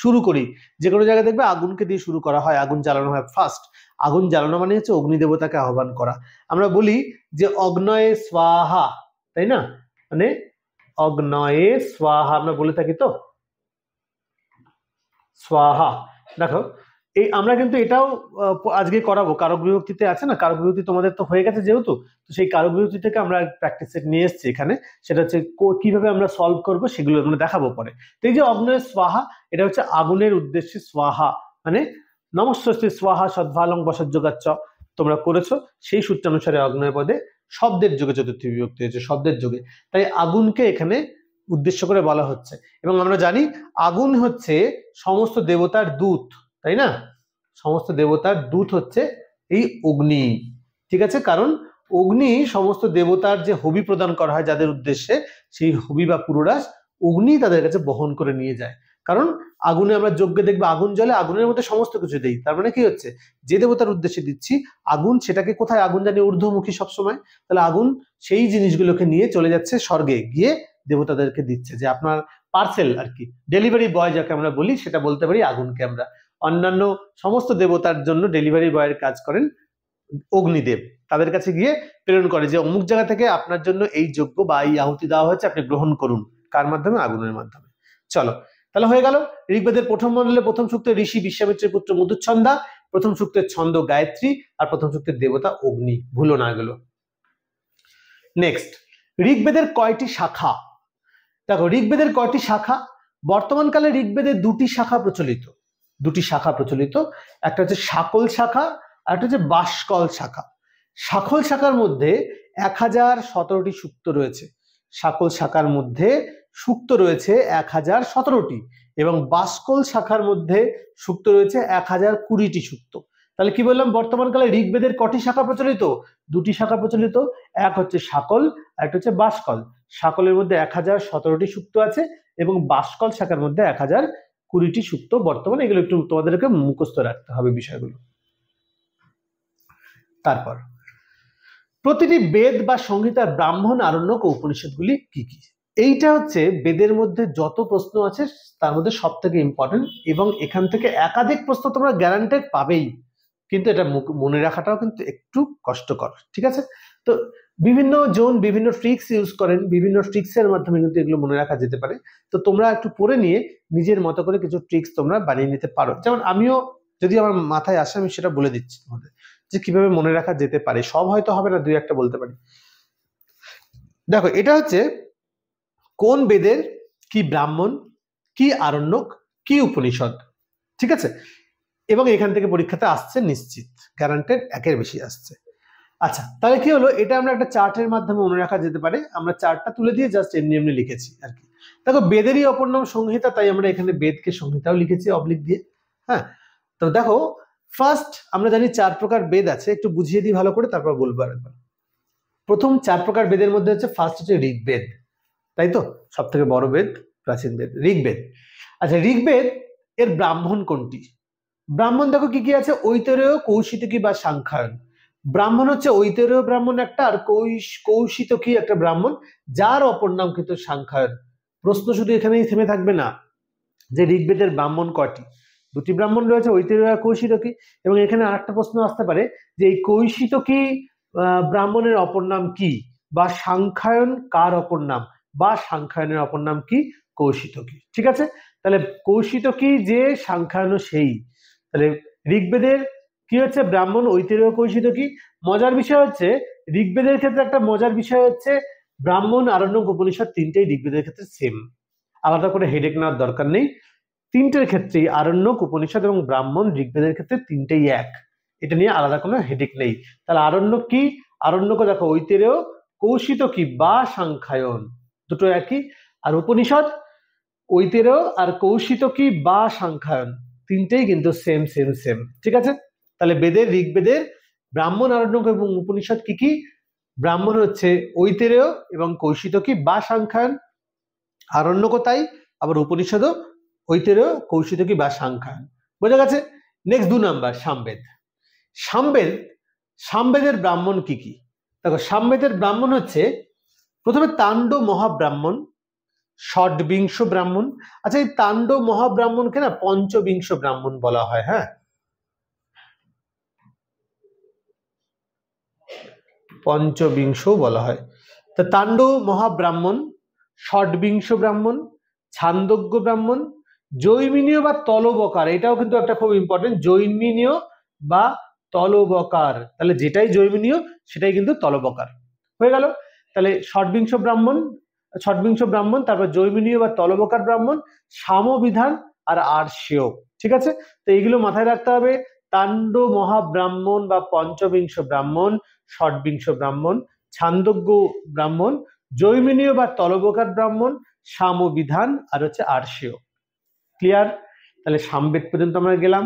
শুরু করি। যে কোনো জায়গায় দেখবে আগুনকে দিয়ে শুরু করা হয়, আগুন জ্বালানো হয় ফার্স্ট। আগুন জ্বালানো মানে হচ্ছে অগ্নি দেবতাকে আহ্বান করা। আমরা বলি যে অগ্নয়ে স্বাহা, তাই না? মানে অগ্নয়ে স্বাহা আমরা বলে থাকি তো, স্বাহা। দেখো এই আমরা কিন্তু এটাও আজকে করাবো, কারক বিভক্তিতে আছে না, কারক বিভক্তি তোমাদের তো হয়ে গেছে যেহেতু, তো সেই কারক বিভক্তি থেকে আমরা প্র্যাকটিস সেট নিয়ে এসেছি এখানে। সেটা হচ্ছে কিভাবে আমরা সলভ করব সেগুলো আমরা দেখাবো পরে। তো এই যে অগ্নয়ে স্বাহা, এটা হচ্ছে আগুনের উদ্দেশ্যে স্বাহা, মানে নমস্বস্তি স্বাহা সদ্ভালং বসজ্জগাচ্চ তোমরা করেছো, সেই সূত্রানুসারে অগ্নয় পদে শব্দের যোগে চতুর্থী বিভক্তি হয়েছে, শব্দের যোগে। তাই আগুনকে এখানে উদ্দেশ্য করে বলা হচ্ছে। এবং আমরা জানি আগুন হচ্ছে সমস্ত দেবতার দূত, তাই না? সমস্ত দেবতার দূত হচ্ছে এই অগ্নি। ঠিক আছে, কারণ অগ্নি সমস্ত দেবতার যে হবি প্রদান করা হয় যাদের উদ্দেশ্যে, সেই হবি বা পুরোরাস অগ্নি তাদের কাছে বহন করে নিয়ে যায়। কারণ আগুনে আমরা যজ্ঞে দেখবে আগুন জ্বলে, আগুনের মধ্যে সমস্ত কিছু দেই। তার মানে কি হচ্ছে, যে দেবতার উদ্দেশ্যে দিচ্ছি আগুন, সেটাকে কোথায়? আগুন জানি ঊর্ধ্বমুখী সবসময়। তাহলে আগুন সেই জিনিসগুলোকে নিয়ে চলে যাচ্ছে স্বর্গে, গিয়ে দেবতাদেরকে দিচ্ছে, যে আপনার পার্সেল আর কি, ডেলিভারি বয় যাকে আমরা বলি, সেটা বলতে পারি আগুনকে আমরা। অন্যান্য সমস্ত দেবতার জন্য ডেলিভারি বয়ের কাজ করেন অগ্নিদেব, তাদের কাছে গিয়ে প্রেরণ করে যে অমুক জায়গা থেকে আপনার জন্য এই যজ্ঞ বা এই আহুতি দেওয়া হয়েছে, আপনি গ্রহণ করুন। কার মাধ্যমে? আগুনের মাধ্যমে। চলো, তাহলে হয়ে গেল ঋগ্বেদের প্রথম মণ্ডলে প্রথম সূক্তে ঋষি বিশ্বামিত্রের পুত্র মধুচ্ছন্দা, প্রথম সূক্তের ছন্দ গায়ত্রী, আর প্রথম সূক্তের দেবতা অগ্নি। ভুলো না এগুলো। নেক্সট, ঋগ্বেদের কয়টি শাখা? দেখো ঋগ্বেদের কয়টি শাখা? বর্তমানকালে ঋগ্বেদের দুটি শাখা প্রচলিত, একটা হচ্ছে শাকল শাখা আর একটা হচ্ছে বাষ্কল শাখা। শাকল শাখার মধ্যে 1017টি সূক্ত রয়েছে, শাকল শাখার মধ্যে সূক্ত রয়েছে 1017টি, এবং বাষ্কল শাখার মধ্যে সূক্ত রয়েছে 1020টি সূক্ত। তাহলে কি বললাম, বর্তমানকালে ঋগ্বেদের কটি শাখা প্রচলিত? দুটি শাখা প্রচলিত, এক হচ্ছে শাকল আর একটা হচ্ছে বাষ্কল। শাকলের মধ্যে 1017টি সূক্ত আছে এবং বাষ্কল শাখার মধ্যে 1020টি সূক্ত বর্তমানে। এগুলো একটু তোমাদেরকে মুখস্থ রাখতে হবে বিষয়গুলো। তারপর প্রতিটি বেদ বা সংহিতার ব্রাহ্মণ, আরণ্যক ও উপনিষদগুলি কি কি? এইটা হচ্ছে বেদের মধ্যে যত প্রশ্ন আছে তার মধ্যে সব থেকে ইম্পর্টেন্ট, এবং এখান থেকে একাধিক প্রশ্ন তোমরা গ্যারান্টেড পাবেই, কিন্তু এটা মনে রাখাটাও কিন্তু একটু কষ্টকর। ঠিক আছে, তো বিভিন্ন জন বিভিন্ন ট্রিক্স ইউজ করেন, বিভিন্ন ট্রিক্সের মাধ্যমে কিন্তু এগুলো মনে রাখা যেতে পারে। তো তোমরা একটু পড়ে নিয়ে নিজের মতো করে কিছু ট্রিক্স তোমরা বানিয়ে নিতে পারো। যেমন আমিও যদি আমার মাথায় আসে আমি সেটা বলে দিচ্ছি তোমাদের যে কিভাবে মনে রাখা যেতে পারে। সব হয়তো হবে না, দুই একটা বলতে পারি। দেখো, এটা হচ্ছে কোন বেদের কি ব্রাহ্মণ, কি আরণ্যক, কি উপনিষদ। ঠিক আছে, এবং এখান থেকে পরীক্ষাতে আসছে নিশ্চিত, গ্যারান্টেড, একের বেশি আসছে। আচ্ছা, তাহলে কি হলো, এটা আমরা একটা চার্টের মাধ্যমে মনে রাখা যেতে পারে। আমরা চার্টটা তুলে দিয়ে জাস্ট এমনি এমনি লিখেছি আর কি। দেখো, বেদেরই অপর নাম সংহিতা, তাই আমরা এখানে বেদকে সংহিতাও লিখেছি অবলিক দিয়ে। হ্যাঁ, তো দেখো ফার্স্ট আমরা জানি 4 প্রকার বেদ আছে, একটু বুঝিয়ে দিই ভালো করে, তারপর বলবো আরেকবার। প্রথম 4 প্রকার বেদের মধ্যে হচ্ছে ফার্স্ট হচ্ছে ঋগ্বেদ, তাই তো, সব থেকে বড় বেদ, প্রাচীন বেদ ঋগ্বেদ। আচ্ছা, ঋগ্বেদ এর ব্রাহ্মণ কোনটি? ব্রাহ্মণ দেখো কি কি আছে, ঐতরেয়, কৌশিতকী বা সাংখ্যায়ন। ব্রাহ্মণ হচ্ছে ঐতরেয় ব্রাহ্মণ একটা, আর কৌশিতকী একটা ব্রাহ্মণ, যার অপর নাম কিন্তু সাংখ্যায়ন। প্রশ্ন শুধু এখানেই থেমে থাকবে না যে ঋগ্বেদের ব্রাহ্মণ কয়টি। দুটি ব্রাহ্মণ রয়েছে, ঐতরেয় আর কৌশিতকী। এবং এখানে আরেকটা প্রশ্ন আসতে পারে যে এই কৌশিতকী ব্রাহ্মণের অপর নাম কি, বা সাংখ্যায়ন কার অপর নাম, বা সাংখ্যায়নের অপর নাম কি? কৌশিতকী। ঠিক আছে, তাহলে কৌশিতকী যে, সাংখ্যায়ন সেই। তাহলে ঋগ্বেদের কি হচ্ছে, ব্রাহ্মণ, ঐতরেয়, কৌশিতকী। মজার বিষয় হচ্ছে ঋগ্বেদের ক্ষেত্রে একটা মজার বিষয় হচ্ছে ব্রাহ্মণ, আরণ্যক, উপনিষদ তিনটেই ঋগ্বেদের ক্ষেত্রে সেম, আলাদা করে হেডেক নেওয়ার দরকার নেই। তিনটের ক্ষেত্রেই আরণ্যক, উপনিষদ এবং ব্রাহ্মণ ঋগ্বেদের ক্ষেত্রে তিনটেই এক, এটা নিয়ে আলাদা কোনো হেডেক নেই। তাহলে আরণ্যক কি? আরণ্যক দেখো ঐতরেয়, কৌশিতকী বা সাংখ্যায়ন, দুটো একই। আর উপনিষদ ঐতরেয় আর কৌশিতকী বা সাংখ্যায়ন, তিনটেই কিন্তু সেম সেম সেম। ঠিক আছে, তাহলে বেদের, ঋগ্বেদের ব্রাহ্মণ, আরণ্যক এবং উপনিষদ কি কি? ব্রাহ্মণ হচ্ছে ঐতরেয় এবং কৌশিতকী বা সাংখ্যায়ন, আরণ্যকও তাই, আবার উপনিষদও ঐতরেয়, কৌশিতকী বা সাংখ্যায়ন। বোঝা গেছে? Next 2 number, Samaveda. সামবেদের ব্রাহ্মণ কি কি? দেখো, সামবেদের ব্রাহ্মণ হচ্ছে প্রথমে তাণ্ডব মহাব্রাহ্মণ, ষডবিংশ ব্রাহ্মণ। আচ্ছা, এই তাণ্ডব মহাব্রাহ্মণকে না পঞ্চবিংশ ব্রাহ্মণ বলা হয়। হ্যাঁ, পঞ্চবিংশ বলা হয়। তো তাণ্ডব মহাব্রাহ্মণ, ষডবিংশ ব্রাহ্মণ, ছান্দোগ্য ব্রাহ্মণ, জৈমিনীয় বা তলবকার। এটাও কিন্তু একটা খুব ইম্পর্টেন্ট, জৈমিনীয় বা তলবকার। তাহলে যেটাই জৈমিনীয় সেটাই কিন্তু তলবকার হয়ে গেল। তাহলে ষডবিংশ ব্রাহ্মণ, তারপর জৈমিনীয় বা তলবকার ব্রাহ্মণ, সামবিধান আর আর্ষেয়। ঠিক আছে, তো এইগুলো মাথায় রাখতে হবে। তাণ্ডব মহাব্রাহ্মণ বা পঞ্চবিংশ ব্রাহ্মণ, ষডবিংশ ব্রাহ্মণ, ছান্দোগ্য ব্রাহ্মণ, জৈমিনীয় বা তলবকার ব্রাহ্মণ, সামবিধান আর হচ্ছে আর্ষেয়। ক্লিয়ার? তাহলে সামবেদ পর্যন্ত আমরা গেলাম,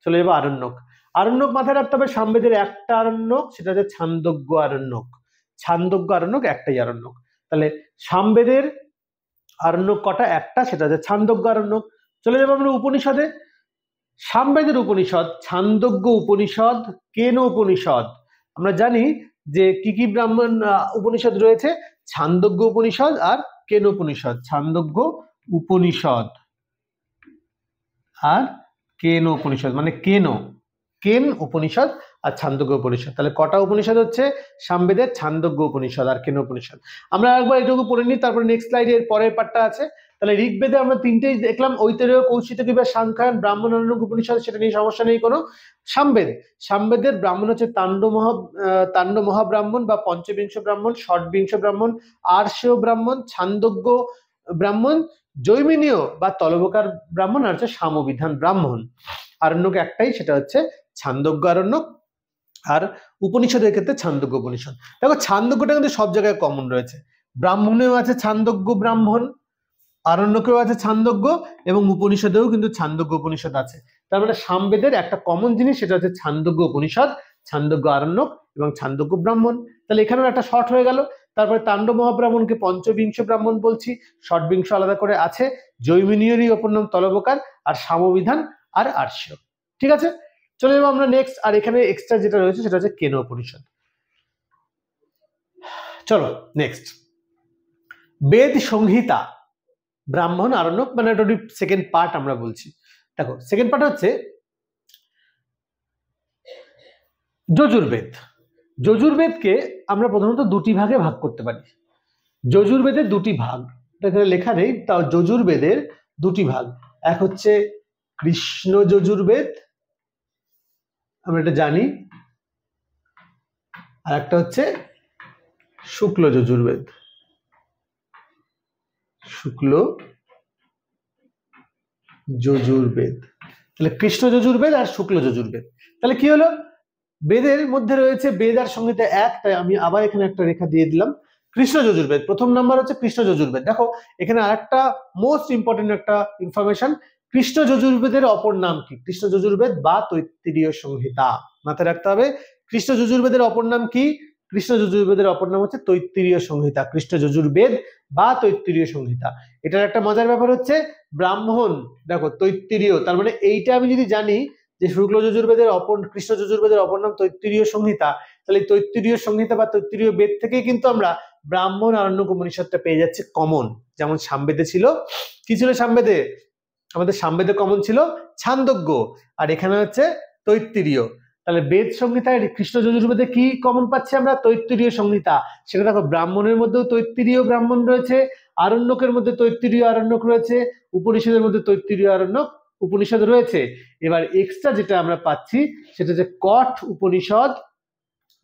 চলে যাবো আরণ্যক। আরণ্যক মাথায় রাখতে হবে, সামবেদের একটা আরণ্যক, সেটা হচ্ছে ছান্দোগ্য আরণ্যক। ছান্দোগ্য আরণ্যক একটাই আরণ্যক। তাহলে সামবেদের আরণ্যক কটা? একটা, সেটা হচ্ছে ছান্দোগ্য আরণ্যক। চলে যাবো আমরা উপনিষদে। সামবেদের উপনিষদ, ছান্দোগ্য উপনিষদ, কেন উপনিষদ। আমরা জানি যে কি কি ব্রাহ্মণ উপনিষদ রয়েছে, ছান্দোগ্য উপনিষদ আর কেন উপনিষদ। ছান্দোগ্য উপনিষদ আর কেন উপনিষদ, মানে কেন উপনিষদ আর ছান্দোগ্য উপনিষদ। তাহলে কটা উপনিষদ হচ্ছে? সামবেদের, ছান্দোগ্য উপনিষদ আর কেন উপনিষদ। আমরা একবার এটুকু পড়ে নিই, তারপরে নেক্সট স্লাইডে এর পরের পার্টটা আছে। তাহলে ঋগ্বেদে আমরা তিনটেই দেখলাম, ঐতরেয়, কৌশিতকী বা সাংখ্যায়ন, ব্রাহ্মণ, আরণ্যক, উপনিষদ, সেটা নিয়ে সমস্যা নেই কোনো। সামবেদের ব্রাহ্মণ হচ্ছে তাণ্ড মহাব্রাহ্মণ বা পঞ্চবিংশ ব্রাহ্মণ, ষটবিংশ ব্রাহ্মণ, আর্ষেয় ব্রাহ্মণ, ছান্দোগ্য ব্রাহ্মণ, জৈমিনীয় বা তলবকার ব্রাহ্মণ, আর হচ্ছে সামবিধান ব্রাহ্মণ। আরণ্যক একটাই, সেটা হচ্ছে ছান্দোগ্য আরণ্যক। আর উপনিষদের ক্ষেত্রে ছান্দোগ্য উপনিষদ। দেখো ছান্দোগ্যটা কিন্তু সব জায়গায় কমন রয়েছে, ব্রাহ্মণেও আছে ছান্দোগ্য ব্রাহ্মণ, আরণ্যকেও আছে ছান্দোগ্য, এবং উপনিষদেও কিন্তু ছান্দোগ্য উপনিষদ আছে। তার মানে সামবেদের একটা কমন জিনিস, সেটা হচ্ছে ছান্দোগ্য উপনিষদ, ছান্দোগ্য আরণ্যক এবং ছান্দোগ্য ব্রাহ্মণ। তাহলে এখানেও একটা শর্ট হয়ে গেল। তারপরে তাণ্ড মহাব্রাহ্মণকে পঞ্চবিংশ ব্রাহ্মণ বলছি, ষটবিংশ আলাদা করে আছে, জৈমিনীয়রই অপর নাম তলবকার, আর সামবিধান আর আর্ষীয়। ঠিক আছে, চলে যাবো আমরা নেক্সট। আর এখানে এক্সট্রা যেটা রয়েছে সেটা হচ্ছে কেন উপনিষদ। চলো নেক্সট, বেদ সংহিতা, ব্রাহ্মণ, আরণ্যক, মানে এটা সেকেন্ড পার্ট আমরা বলছি। দেখো সেকেন্ড পার্ট হচ্ছে যজুর্বেদ। যজুর্বেদকে আমরা প্রধানত দুটি ভাগে ভাগ করতে পারি। যজুর্বেদের দুটি ভাগ, এখানে লেখা নেই, তাও যজুর্বেদের দুটি ভাগ। এক হচ্ছে কৃষ্ণ যজুর্বেদ, আমরা এটা জানি, আর একটা হচ্ছে শুক্ল যজুর্বেদ। শুক্ল যজুর্বেদ, তাহলে কৃষ্ণ যজুর্বেদ আর শুক্ল যজুর্বেদ। তাহলে কি হলো, বেদের মধ্যে রয়েছে বেদ আর সংহিতা এক, তাই আমি আবার এখানে একটা রেখা দিয়ে দিলাম। কৃষ্ণ যজুর্বেদ প্রথম নাম্বার হচ্ছে কৃষ্ণ যজুর্বেদ। দেখো এখানে আরেকটা মোস্ট ইম্পর্টেন্ট একটা ইনফরমেশন, কৃষ্ণ যজুর্বেদের অপর নাম কি? কৃষ্ণ যজুর্বেদ বা তৈত্তিরীয় সংহিতা, মাথায় রাখতে হবে। কৃষ্ণ যজুর্বেদের অপর নাম কি? কৃষ্ণ যজুর্বেদের অপর নাম হচ্ছে তৈত্তিরীয় সংহিতা, কৃষ্ণ যজুর্বেদ বা তৈত্তিরীয় সংহিতা। এটার একটা মজার ব্যাপার হচ্ছে ব্রাহ্মণ, দেখো তৈত্তিরীয়, তার মানে এইটা আমি যদি জানি যে শুক্ল যজুর্বেদের অপর, কৃষ্ণ যজুর্বেদের অপর নাম তৈত্তিরীয় সংহিতা, তাহলে তৈত্তিরীয় সংহিতা বা তৈত্তিরীয় বেদ থেকেই কিন্তু আমরা ব্রাহ্মণ, আরণ্যক, উপনিষদটা পেয়ে যাচ্ছি কমন। যেমন সামবেদে ছিল, কি ছিল সামবেদে? আমাদের সামবেদে কমন ছিল ছান্দোগ্য, আর এখানে হচ্ছে তৈত্তিরীয়। তাহলে বেদ সংহিতায় কৃষ্ণ যজুর্বেদে কি কমন পাচ্ছি আমরা? তৈত্তিরীয় সংহিতা। সেটা দেখো ব্রাহ্মণের মধ্যেও তৈত্তিরীয় ব্রাহ্মণ রয়েছে, আরণ্যকের মধ্যে তৈত্তিরীয় আরণ্যক রয়েছে, উপনিষদের মধ্যে তৈত্তিরীয় আরণ্যক উপনিষদ রয়েছে। এবার এক্সট্রা যেটা আমরা পাচ্ছি সেটা হচ্ছে কঠ উপনিষদ,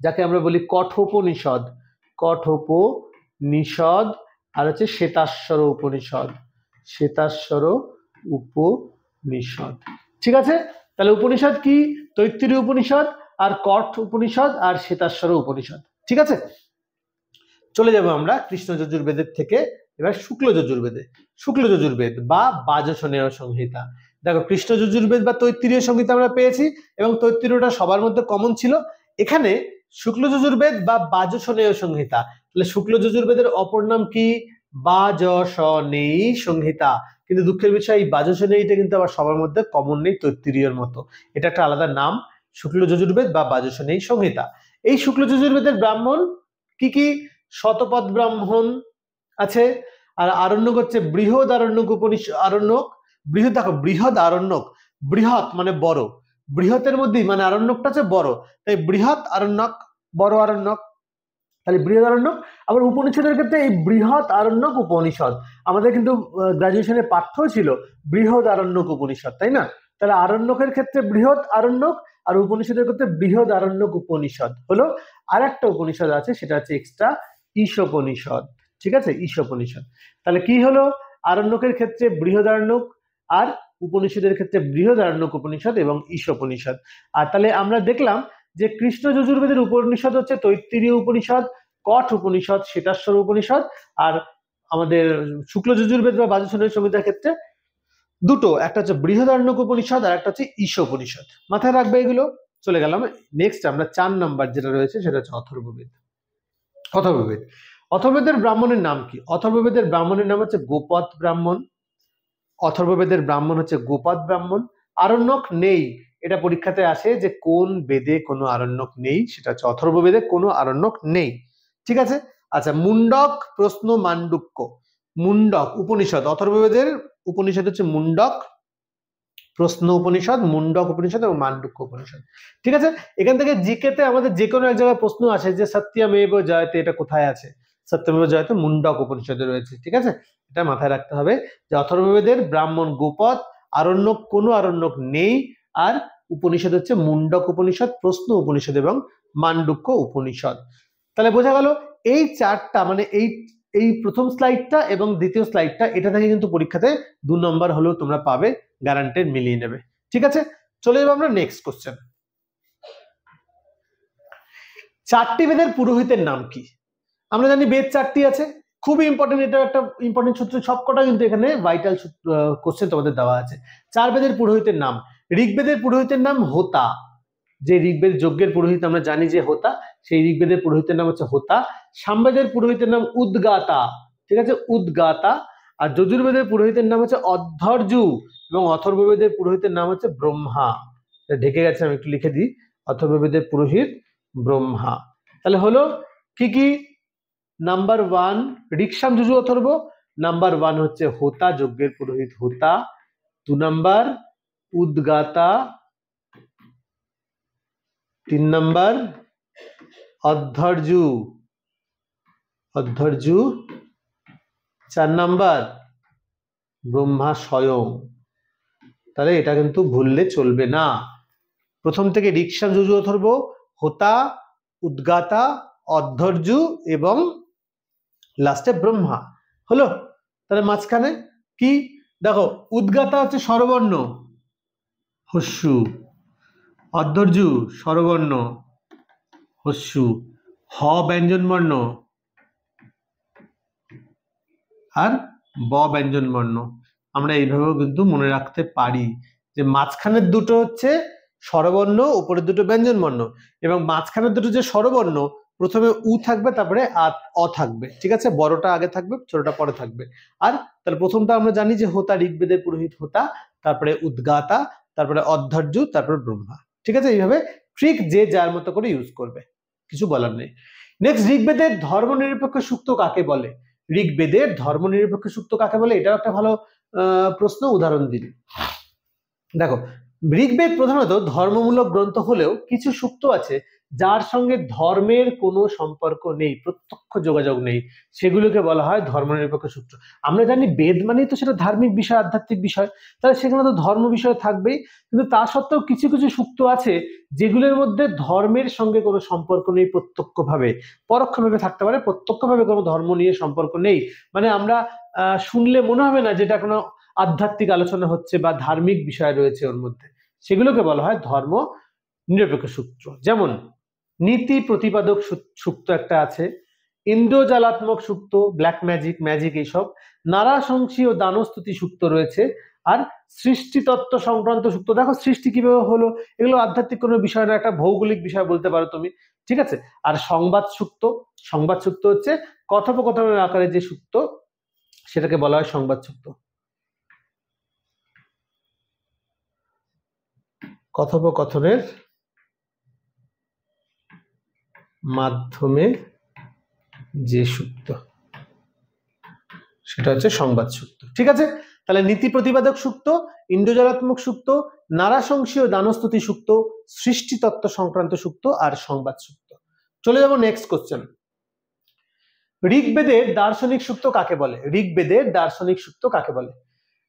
যাকে আমরা বলি কঠোপনিষদ, কঠোপনিষদ, আর হচ্ছে শ্বেতাশ্বর উপনিষদ, শ্বেতাশ্বর উপনিষদ। ঠিক আছে, তাহলে উপনিষদ কি? তৈত্তিরীয় উপনিষদ, আর কঠ উপনিষদ, আর শ্বেতাশ্বর উপনিষদ। ঠিক আছে, চলে যাব আমরা কৃষ্ণ যজুর্বেদের থেকে এবার শুক্ল যজুর্বেদে। শুক্ল যজুর্বেদ বা বাজসনেয় সংহিতা। দেখো কৃষ্ণ যজুর্বেদ বা তৈত্তিরীয় সংহিতা আমরা পেয়েছি, এবং তৈত্তিরীয়টা সবার মধ্যে কমন ছিল। এখানে শুক্ল যজুর্বেদ বা বাজসনেয় সংহিতা, তাহলে শুক্ল যজুর্বেদের অপর নাম কি? বাজসনেয়ী সংহিতা। কিন্তু দুঃখের বিষয় এই বাজসনেয়ীটা কিন্তু আবার সবার মধ্যে কমন নেই তৈত্তিরীয়র মতো, এটা একটা আলাদা নাম, শুক্ল যজুর্বেদ বা বাজসনেয়ী সংহিতা। এই শুক্ল যজুর্বেদের ব্রাহ্মণ কি কি? শতপথ ব্রাহ্মণ আছে, আর আরণ্যক হচ্ছে বৃহৎ আরণ্যক উপনিষদ, আরণ্যক বৃহৎ। দেখো বৃহৎ আরণ্যক, বৃহৎ মানে বড়, বৃহতের মধ্যেই মানে আরণ্যকটা হচ্ছে বড়, তাই বৃহৎ আরণ্যক, বড় আরণ্যক। তাহলে বৃহৎ আরণ্যক। আবার উপনিষদের ক্ষেত্রে এই বৃহৎ আরণ্যক উপনিষদ, আমাদের কিন্তু গ্রাজুয়েশনের পাঠ্য ছিল বৃহৎ আরণ্যক উপনিষদ, তাই না? তাহলে আরণ্যকের ক্ষেত্রে বৃহৎ আরণ্যক, আর উপনিষদের ক্ষেত্রে বৃহৎ আরণ্যক উপনিষদ হলো। আর একটা উপনিষদ আছে, সেটা হচ্ছে এক্সট্রা ঈশোপনিষদ। ঠিক আছে, ঈশোপনিষদ। তাহলে কি হলো? আরণ্যকের ক্ষেত্রে বৃহৎ আরণ্যক, আর উপনিষদের ক্ষেত্রে বৃহৎ আরণ্যক উপনিষদ এবং ঈশোপনিষদ। আর তাহলে আমরা দেখলাম যে কৃষ্ণ যজুর্বেদের উপনিষদ হচ্ছে তৈত্তিরীয় উপনিষদ, কঠ উপনিষদ, শ্বেতাশ্বর উপনিষদ, আর আমাদের শুক্ল যজুর্বেদ বা বাজসনেয় সংহিতার ক্ষেত্রে দুটো, একটা হচ্ছে বৃহদারণ্যক উপনিষদ আর একটা হচ্ছে ঈশোপনিষদ। মাথায় রাখবে এগুলো। চলে গেলাম নেক্সট, আমরা 4 নাম্বার যেটা রয়েছে সেটা হচ্ছে অথর্ববেদ। অথর্ববেদ, অথর্ববেদের ব্রাহ্মণের নাম কি? অথর্ববেদের ব্রাহ্মণের নাম হচ্ছে গোপদ ব্রাহ্মণ। অথর্ববেদের ব্রাহ্মণ হচ্ছে গোপদ ব্রাহ্মণ। আরণ্যক নেই, এটা পরীক্ষাতে আসে যে কোন বেদে কোনো আরণ্যক নেই, সেটা হচ্ছে অথর্ববেদে কোনো আরণ্যক নেই। ঠিক আছে, আচ্ছা মুন্ডক প্রশ্ন মান্ডুক্য। মুন্ডক উপনিষদ, অথর্ববেদের উপনিষদ হচ্ছে মুন্ডক, প্রশ্ন উপনিষদ, মুন্ডক উপনিষদ এবং মান্ডুক্য উপনিষদ। ঠিক আছে, এখান থেকে জিকেতে আমাদের যে কোনো এক জায়গায় প্রশ্ন আসে যে সত্যমেব জয়তে এটা কোথায় আছে, সত্যমেব জয়তে মুন্ডক উপনিষদে রয়েছে। ঠিক আছে, এটা মাথায় রাখতে হবে যে অথর্ববেদের ব্রাহ্মণ গোপদ, আরণ্যক কোনো আরণ্যক নেই, আর উপনিষদ হচ্ছে মুন্ডক উপনিষদ, প্রশ্ন উপনিষদ এবং মান্ডুক্য উপনিষদ। তাহলে বোঝা গেল এই চারটা, মানে এই প্রথম স্লাইডটা এবং দ্বিতীয় স্লাইডটা, এটা থেকে কিন্তু পরীক্ষাতে 2 নম্বর হলেও তোমরা পাবে, গ্যারান্টেড, মিলিয়ে নেবে। ঠিক আছে, চলে যাবো আমরা নেক্সট কোশ্চেন। 4টি বেদের পুরোহিতের নাম কি? আমরা জানি বেদ 4টি আছে, খুবই ইম্পর্টেন্ট, এটা একটা ইম্পর্টেন্ট সূত্র, সবকটা কিন্তু এখানে ভাইটাল কোশ্চেন তোমাদের দেওয়া আছে। 4 বেদের পুরোহিতের নাম। ঋগ্বেদের পুরোহিতের নাম হোতা, যে ঋগ্বেদ যজ্ঞের পুরোহিত আমরা জানি যে হোতা, সেই ঋগ্বেদের পুরোহিতের নাম হচ্ছে হোতা। সামবেদের পুরোহিতের নাম উদ্গাতা, ঠিক আছে, উদ্গাতা। আর যজুর্বেদের পুরোহিতের নাম হচ্ছে অধ্যর্যু, এবং অথর্ববেদের পুরোহিতের নাম হচ্ছে ব্রহ্মা। ঢেকে গেছে, আমি একটু লিখে দিই, অথর্ববেদের পুরোহিত ব্রহ্মা। তাহলে হলো কি কি? নাম্বার 1 ঋক্সাম যজু অথর্ব, নাম্বার 1 হচ্ছে হোতা, যজ্ঞের পুরোহিত হোতা। 2 নাম্বার উদ্গাতা, 3 নাম্বার অধ্যর্যু, 4 নাম্বার ব্রহ্মা স্বয়ং। তাহলে এটা কিন্তু ভুললে চলবে না। প্রথম থেকে ঋক্সাম যজু অথর্ব, হোতা, উদ্গাতা, অধ্যর্যু এবং লাস্টে ব্রহ্মা। হলো? তাহলে মাঝখানে কি দেখো, উদ্গাতা হচ্ছে স্বরবর্ণ হস্যু, অধ্যর্যু স্বরবর্ণ হস্যু, হ ব্যঞ্জন বর্ণ আর ব ব্যঞ্জন বর্ণ। আমরা এইভাবেও কিন্তু মনে রাখতে পারি যে মাঝখানের দুটো হচ্ছে স্বরবর্ণ, উপরের দুটো ব্যঞ্জন বর্ণ, এবং মাঝখানের দুটো যে স্বরবর্ণ, প্রথমে উ থাকবে, তারপরে অ থাকবে। ঠিক আছে, বড়টা আগে থাকবে, ছোটটা পরে থাকবে। আর তাহলে প্রথমটা আমরা জানি যে হোতা, ঋগ্বেদের পুরোহিত হোতা, তারপরে উদ্গাতা, তারপরে অধ্যর্যু, তারপরে ব্রহ্মা। ঠিক আছে, এইভাবে ট্রিক যে যার মতো করে ইউজ করবে, কিছু বলার নেই। নেক্সট, ঋগ্বেদের ধর্মনিরপেক্ষ সূক্ত কাকে বলে? ঋগ্বেদের ধর্মনিরপেক্ষ সূক্ত কাকে বলে, এটাও একটা ভালো প্রশ্ন, উদাহরণ দিন। দেখো, ঋগ্বেদ প্রধানত ধর্মমূলক গ্রন্থ হলেও কিছু সূক্ত আছে যার সঙ্গে ধর্মের কোনো সম্পর্ক নেই, প্রত্যক্ষ যোগাযোগ নেই, সেগুলোকে বলা হয় ধর্মনিরপেক্ষ সূত্র। আমরা জানি বেদ মানেই তো সেটা ধার্মিক বিষয়, আধ্যাত্মিক বিষয়, তাহলে সেখানে তো ধর্ম বিষয় থাকবেই, কিন্তু তা সত্ত্বেও কিছু কিছু সূক্ত আছে যেগুলোর মধ্যে ধর্মের সঙ্গে কোনো সম্পর্ক নেই প্রত্যক্ষভাবে, পরোক্ষভাবে থাকতে পারে, প্রত্যক্ষভাবে কোনো ধর্ম নিয়ে সম্পর্ক নেই। মানে আমরা শুনলে মনে হবে না যেটা কোনো আধ্যাত্মিক আলোচনা হচ্ছে বা ধার্মিক বিষয় রয়েছে ওর মধ্যে, সেগুলোকে বলা হয় ধর্ম নিরপেক্ষ সূত্র। যেমন নীতি প্রতিপাদক সূক্ত একটা আছে, ইন্দ্রজালাত্মক সূক্ত, ব্ল্যাক ম্যাজিক, ম্যাজিক, এইসব, নারাশংসী ও দানস্তুতি সূক্ত রয়েছে, আর সৃষ্টি তত্ত্ব সংক্রান্ত সূক্ত। দেখো সৃষ্টি কিভাবে হলো, এগুলো আধ্যাত্মিক কোনো বিষয় না, একটা ভৌগোলিক বিষয় বলতে পারো তুমি। ঠিক আছে, আর সংবাদ সূক্ত, সংবাদ সূক্ত হচ্ছে কথোপকথনের আকারে যে সূক্ত, সেটাকে বলা হয় সংবাদ সূক্ত। কথোপকথনের মাধ্যমে যে সূক্ত, সেটা হচ্ছে সংবাদ সূক্ত। ঠিক আছে, তাহলে নীতি প্রতিপাদক সূক্ত, ইন্দ্রজালাত্মক সূক্ত, নারাশংসী ও দানস্তুতি সূক্ত, সৃষ্টি তত্ত্ব সংক্রান্ত সূক্ত আর সংবাদ সূক্ত। চলে যাব নেক্সট কোশ্চেন। ঋগ্বেদের দার্শনিক সূক্ত কাকে বলে? ঋগ্বেদের দার্শনিক সূক্ত কাকে বলে?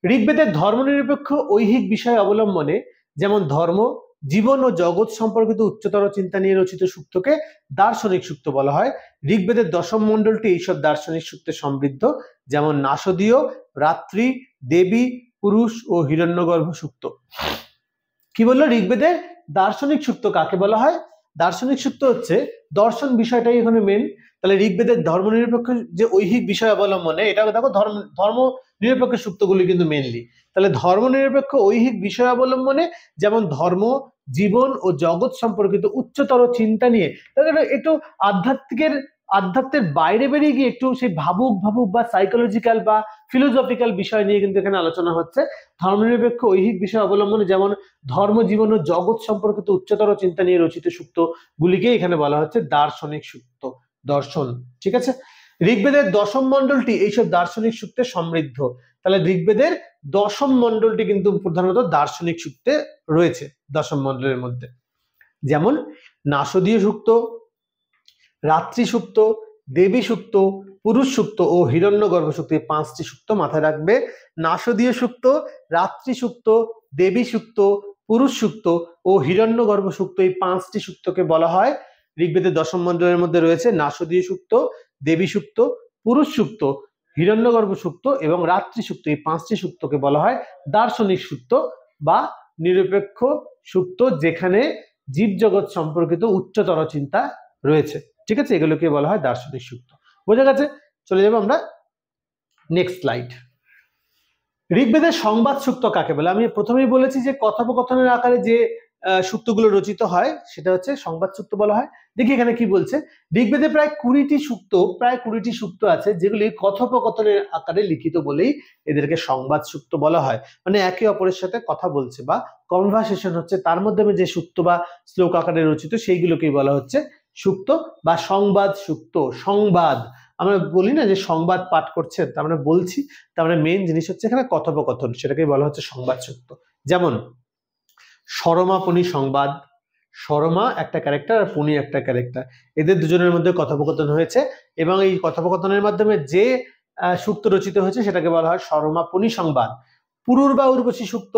ঋগ্বেদের ধর্মনিরপেক্ষ ঐহিক বিষয় অবলম্বনে, যেমন ধর্ম, জীবন ও জগৎ সম্পর্কিত উচ্চতর চিন্তা নিয়ে রচিত সূক্তকে দার্শনিক সূক্ত বলা হয়। ঋগ্বেদের দশম মণ্ডলটি এইসব দার্শনিক সূক্তে সমৃদ্ধ, যেমন নাসদীয়, রাত্রি, দেবী, পুরুষ ও হিরণ্যগর্ভ সূক্ত। কি বললো, ঋগ্বেদের দার্শনিক সূক্ত কাকে বলা হয়? দার্শনিক সূক্ত হচ্ছে দর্শন বিষয়টাই এখানে মেন। তাহলে ঋগ্বেদের ধর্মনিরপেক্ষ যে ঐহিক বিষয় অবলম্বনে, এটা দেখো ধর্ম নিরপেক্ষ সূক্তগুলি কিন্তু মেনলি। তাহলে ধর্মনিরপেক্ষ ঐহিক বিষয় অবলম্বনে, যেমন ধর্ম, জীবন ও জগৎ সম্পর্কিত উচ্চতর চিন্তা নিয়ে, তাহলে একটু আধ্যাত্মের বাইরে বেরিয়ে গিয়ে একটু সেই ভাবুক বা সাইকোলজিক্যাল বা ফিলোসফিক্যাল বিষয় নিয়ে কিন্তু এখানে আলোচনা হচ্ছে। ধর্মনিরপেক্ষ ঐহিক বিষয় অবলম্বনে, যেমন ধর্ম, জীবন ও জগৎ সম্পর্কিত উচ্চতর চিন্তা নিয়ে রচিত সূক্ত গুলিকে এখানে বলা হচ্ছে দার্শনিক সূক্ত, দর্শন। ঠিক আছে, ঋগ্বেদের দশম মণ্ডলটি এইসব দার্শনিক সূক্তে সমৃদ্ধ। তাহলে ঋগ্বেদের দশম মণ্ডলটি কিন্তু প্রধানত দার্শনিক সূক্তে রয়েছে দশম মণ্ডলের মধ্যে, যেমন নাসদীয় সূক্ত, রাত্রি সূক্ত, দেবী সূক্ত, পুরুষ সূক্ত ও হিরণ্যগর্ভ সূক্ত। এই 5টি সূক্ত মাথায় রাখবে। নাসদীয় সূক্ত, রাত্রি সূক্ত, দেবী সূক্ত, পুরুষ সূক্ত ও হিরণ্যগর্ভ সূক্ত, এই 5টি সূক্তকে বলা হয় ঋগ্বেদের দশম মণ্ডলের মধ্যে রয়েছে নাসদীয় সূক্ত, দেবী সূক্ত, পুরুষ সূক্ত, হিরণ্যগর্ভ সূক্ত এবং রাত্রি সূক্ত। এই 5টি সূক্তকে বলা হয় দার্শনিক সূক্ত বা নিরপেক্ষ সূক্ত, যেখানে জীবজগৎ সম্পর্কিত উচ্চতর চিন্তা রয়েছে। ঠিক আছে, এগুলোকে বলা হয় দার্শনিক সূক্ত। বোঝা গেছে? চলে যাবো আমরা নেক্সট স্লাইড। ঋগ্বেদের সংবাদ সূক্ত কাকে বলে? আমি প্রথমেই বলেছি যে কথোপকথনের আকারে যে সূক্তগুলো রচিত হয় সেটা হচ্ছে সংবাদ সূক্ত বলা হয়। দেখি এখানে কি বলছে। ঋগ্বেদে প্রায় 20টি সূক্ত আছে যেগুলি কথোপকথনের আকারে লিখিত বলেই এদেরকে সংবাদ সূক্ত বলা হয়। মানে একে অপরের সাথে কথা বলছে বা কনভারসেশন হচ্ছে, তার মাধ্যমে যে সূক্ত বা শ্লোক আকারে রচিত সেইগুলোকেই বলা হচ্ছে সূক্ত বা সংবাদ সূক্ত। সংবাদ আমরা বলি না যে সংবাদ পাঠ করছেন, তার মানে বলছি, তার মানে মেইন জিনিস হচ্ছে এখানে কথোপকথন, সেটাকেই বলা হচ্ছে সংবাদ সূক্ত। যেমন সরমা পুনি সংবাদ, সরমা একটা ক্যারেক্টার আর পুনি একটা ক্যারেক্টার, এদের দুজনের মধ্যে কথোপকথন হয়েছে এবং এই কথোপকথনের মাধ্যমে যে সূক্ত রচিত হয়েছে সেটাকে বলা হয় সরমা পুনি সংবাদ। পুরুর্বা উর্বশী সূক্ত,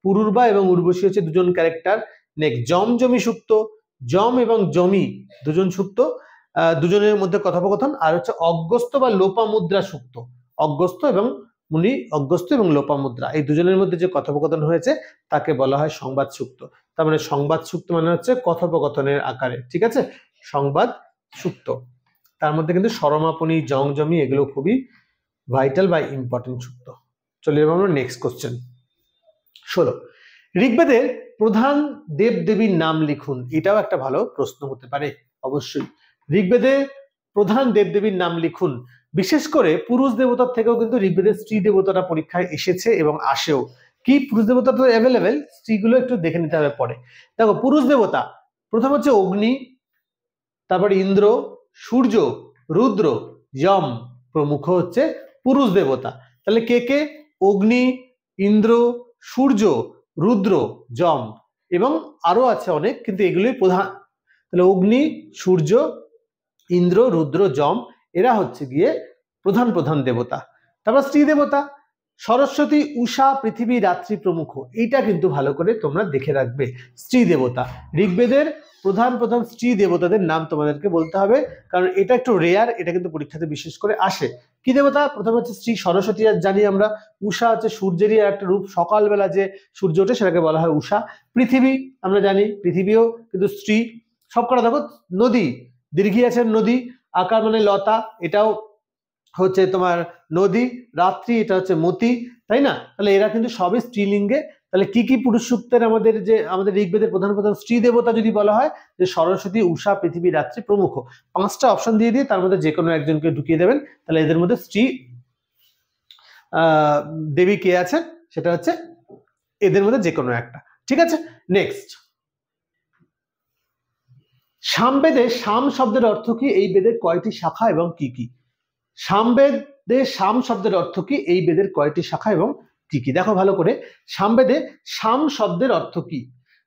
পুরুর্বা এবং উর্বশী হচ্ছে দুজন ক্যারেক্টার। নেক্সট জমজমি সূক্ত, জম এবং জমি দুজন সূক্ত, দুজনের মধ্যে কথোপকথন। আর হচ্ছে অগস্ত্য বা লোপামুদ্রা সূক্ত, অগস্ত্য এবং মুনি, অগস্ত্য এবং লোপামুদ্রা, এই দুজনের মধ্যে যে কথোপকথন হয়েছে তাকে বলা হয় সংবাদ সূক্ত। তার মানে সংবাদ সূক্ত মানে হচ্ছে কথোপকথনের আকারে। ঠিক আছে, সংবাদ সূক্ত। তার মধ্যে কিন্তু সরমাপনি, জমজমি এগুলো খুবই ভাইটাল বা ইম্পর্টেন্ট সূক্ত। চলে যাবো আমরা নেক্সট কোশ্চেন। 16, ঋগ্বেদের প্রধান দেব দেবীর নাম লিখুন। এটাও একটা ভালো প্রশ্ন হতে পারে অবশ্যই। ঋগ্বেদে প্রধান দেবদেবীর নাম লিখুন। বিশেষ করে পুরুষ দেবতার থেকেও কিন্তু ঋগ্বেদের স্ত্রী দেবতারা পরীক্ষায় এসেছে এবং আসেও। কি পুরুষ দেবতা তো অ্যাভেলেবেল, স্ত্রীগুলো একটু দেখে নিতে হবে পরে। দেখো পুরুষ দেবতা প্রথম হচ্ছে অগ্নি, তারপর ইন্দ্র, সূর্য, রুদ্র, যম প্রমুখ হচ্ছে পুরুষ দেবতা। তাহলে কে কে? অগ্নি, ইন্দ্র, সূর্য, রুদ্র, যম এবং আরো আছে অনেক, কিন্তু এগুলোই প্রধান। তাহলে অগ্নি, সূর্য, ইন্দ্র, রুদ্র, যম এরা হচ্ছে গিয়ে প্রধান প্রধান দেবতা। তারপর স্ত্রী দেবতা সরস্বতী, উষা, পৃথিবী, রাত্রি প্রমুখ। এইটা কিন্তু ভালো করে তোমরা দেখে রাখবে। স্ত্রী দেবতা, ঋগ্বেদের প্রধান প্রধান স্ত্রী দেবতাদের নাম তোমাদেরকে বলতে হবে, কারণ এটা একটু রেয়ার, এটা কিন্তু পরীক্ষাতে বিশেষ করে আসে। কি দেবতা? প্রথমে হচ্ছে স্ত্রী সরস্বতী, জানি আমরা। উষা হচ্ছে সূর্যেরই একটা রূপ, সকালবেলা যে সূর্য ওঠে সেটাকে বলা হয় উষা। পৃথিবী আমরা জানি, পৃথিবীও কিন্তু স্ত্রী। সবকটা দেখো, নদী, দীর্ঘী আছে নদী, আকার মানে লতা, এটাও হচ্ছে তোমার নদী। রাত্রি এটা হচ্ছে মতি, তাই না? তাহলে এরা কিন্তু সবই স্ত্রীলিঙ্গে। তাহলে কি কি পুরুষ সূক্তের আমাদের ঋগ্বেদের প্রধান প্রধান স্ত্রী দেবতা যদি বলা হয়, যে সরস্বতী, উষা, পৃথিবী, রাত্রি প্রমুখ। 5টা অপশন দিয়ে দিয়ে তার মধ্যে যে কোনো একজনকে ঢুকিয়ে দেবেন। তাহলে এদের মধ্যে স্ত্রী দেবী কে আছে সেটা হচ্ছে এদের মধ্যে যে কোনো একটা। ঠিক আছে, নেক্সট। সামবেদে সাম শব্দের অর্থ কি? এই বেদের কয়টি শাখা এবং কি কি? সামবেদে সাম শব্দের অর্থ কি? এই বেদের কয়টি শাখা এবং কি কি? দেখো ভালো করে, সামবেদে সাম শব্দের অর্থ কি?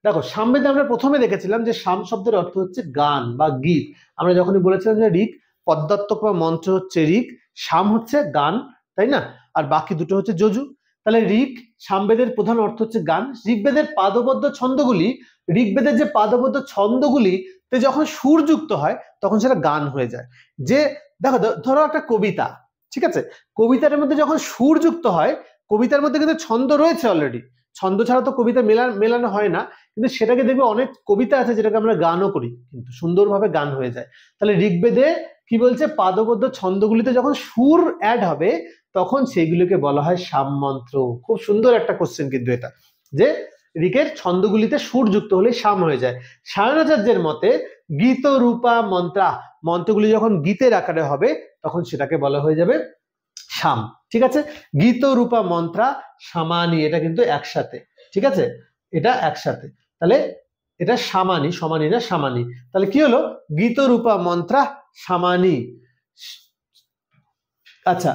দেখো সামবেদে আমরা প্রথমে দেখেছিলাম যে সাম শব্দের অর্থ হচ্ছে গান বা গীত। আমরা যখনই বলেছিলাম যে ঋক পদ্মাত্মক বা মন্ত্র হচ্ছে ঋক, সাম হচ্ছে গান, তাই না? আর বাকি দুটো হচ্ছে যজু। তাহলে ঋক সামবেদের প্রধান অর্থ হচ্ছে গান। ঋগ্বেদের পাদবদ্ধ ছন্দগুলি, ঋগ্বেদের যে পাদবদ্ধ ছন্দগুলি যখন সুর যুক্ত হয় তখন সেটা গান হয়ে যায়। যে দেখো ধরো একটা কবিতা, ঠিক আছে, কবিতার মধ্যে যখন সুর যুক্ত হয়, কবিতার মধ্যে কিন্তু ছন্দ রয়েছে অলরেডি, ছন্দ ছাড়া তো কবিতা মেলানো হয় না, কিন্তু সেটাকে দেখবে অনেক কবিতা আছে যেটাকে আমরা গানও করি, কিন্তু সুন্দরভাবে গান হয়ে যায়। তাহলে ঋগ্বেদে কি বলছে? পাদবদ্ধ ছন্দগুলিতে যখন সুর অ্যাড হবে তখন সেগুলোকে বলা হয় সামমন্ত্র। খুব সুন্দর একটা কোশ্চেন কিন্তু এটা, যে ঋকের ছন্দগুলিতে সুর যুক্ত হলে সাম হয়ে যায়। সায়নাচার্যের মতে গীত রূপা মন্ত্রা, মন্ত্রগুলি যখন গীতের আকারে হবে তখন সেটাকে বলা হয়ে যাবে সাম। ঠিক আছে, গীত রূপা মন্ত্রা সামানি, এটা কিন্তু একসাথে। ঠিক আছে, এটা একসাথে। তাহলে এটা সামানি, সমানি না সামানি। তাহলে কি হলো? গীত রূপা মন্ত্রা সামানি। আচ্ছা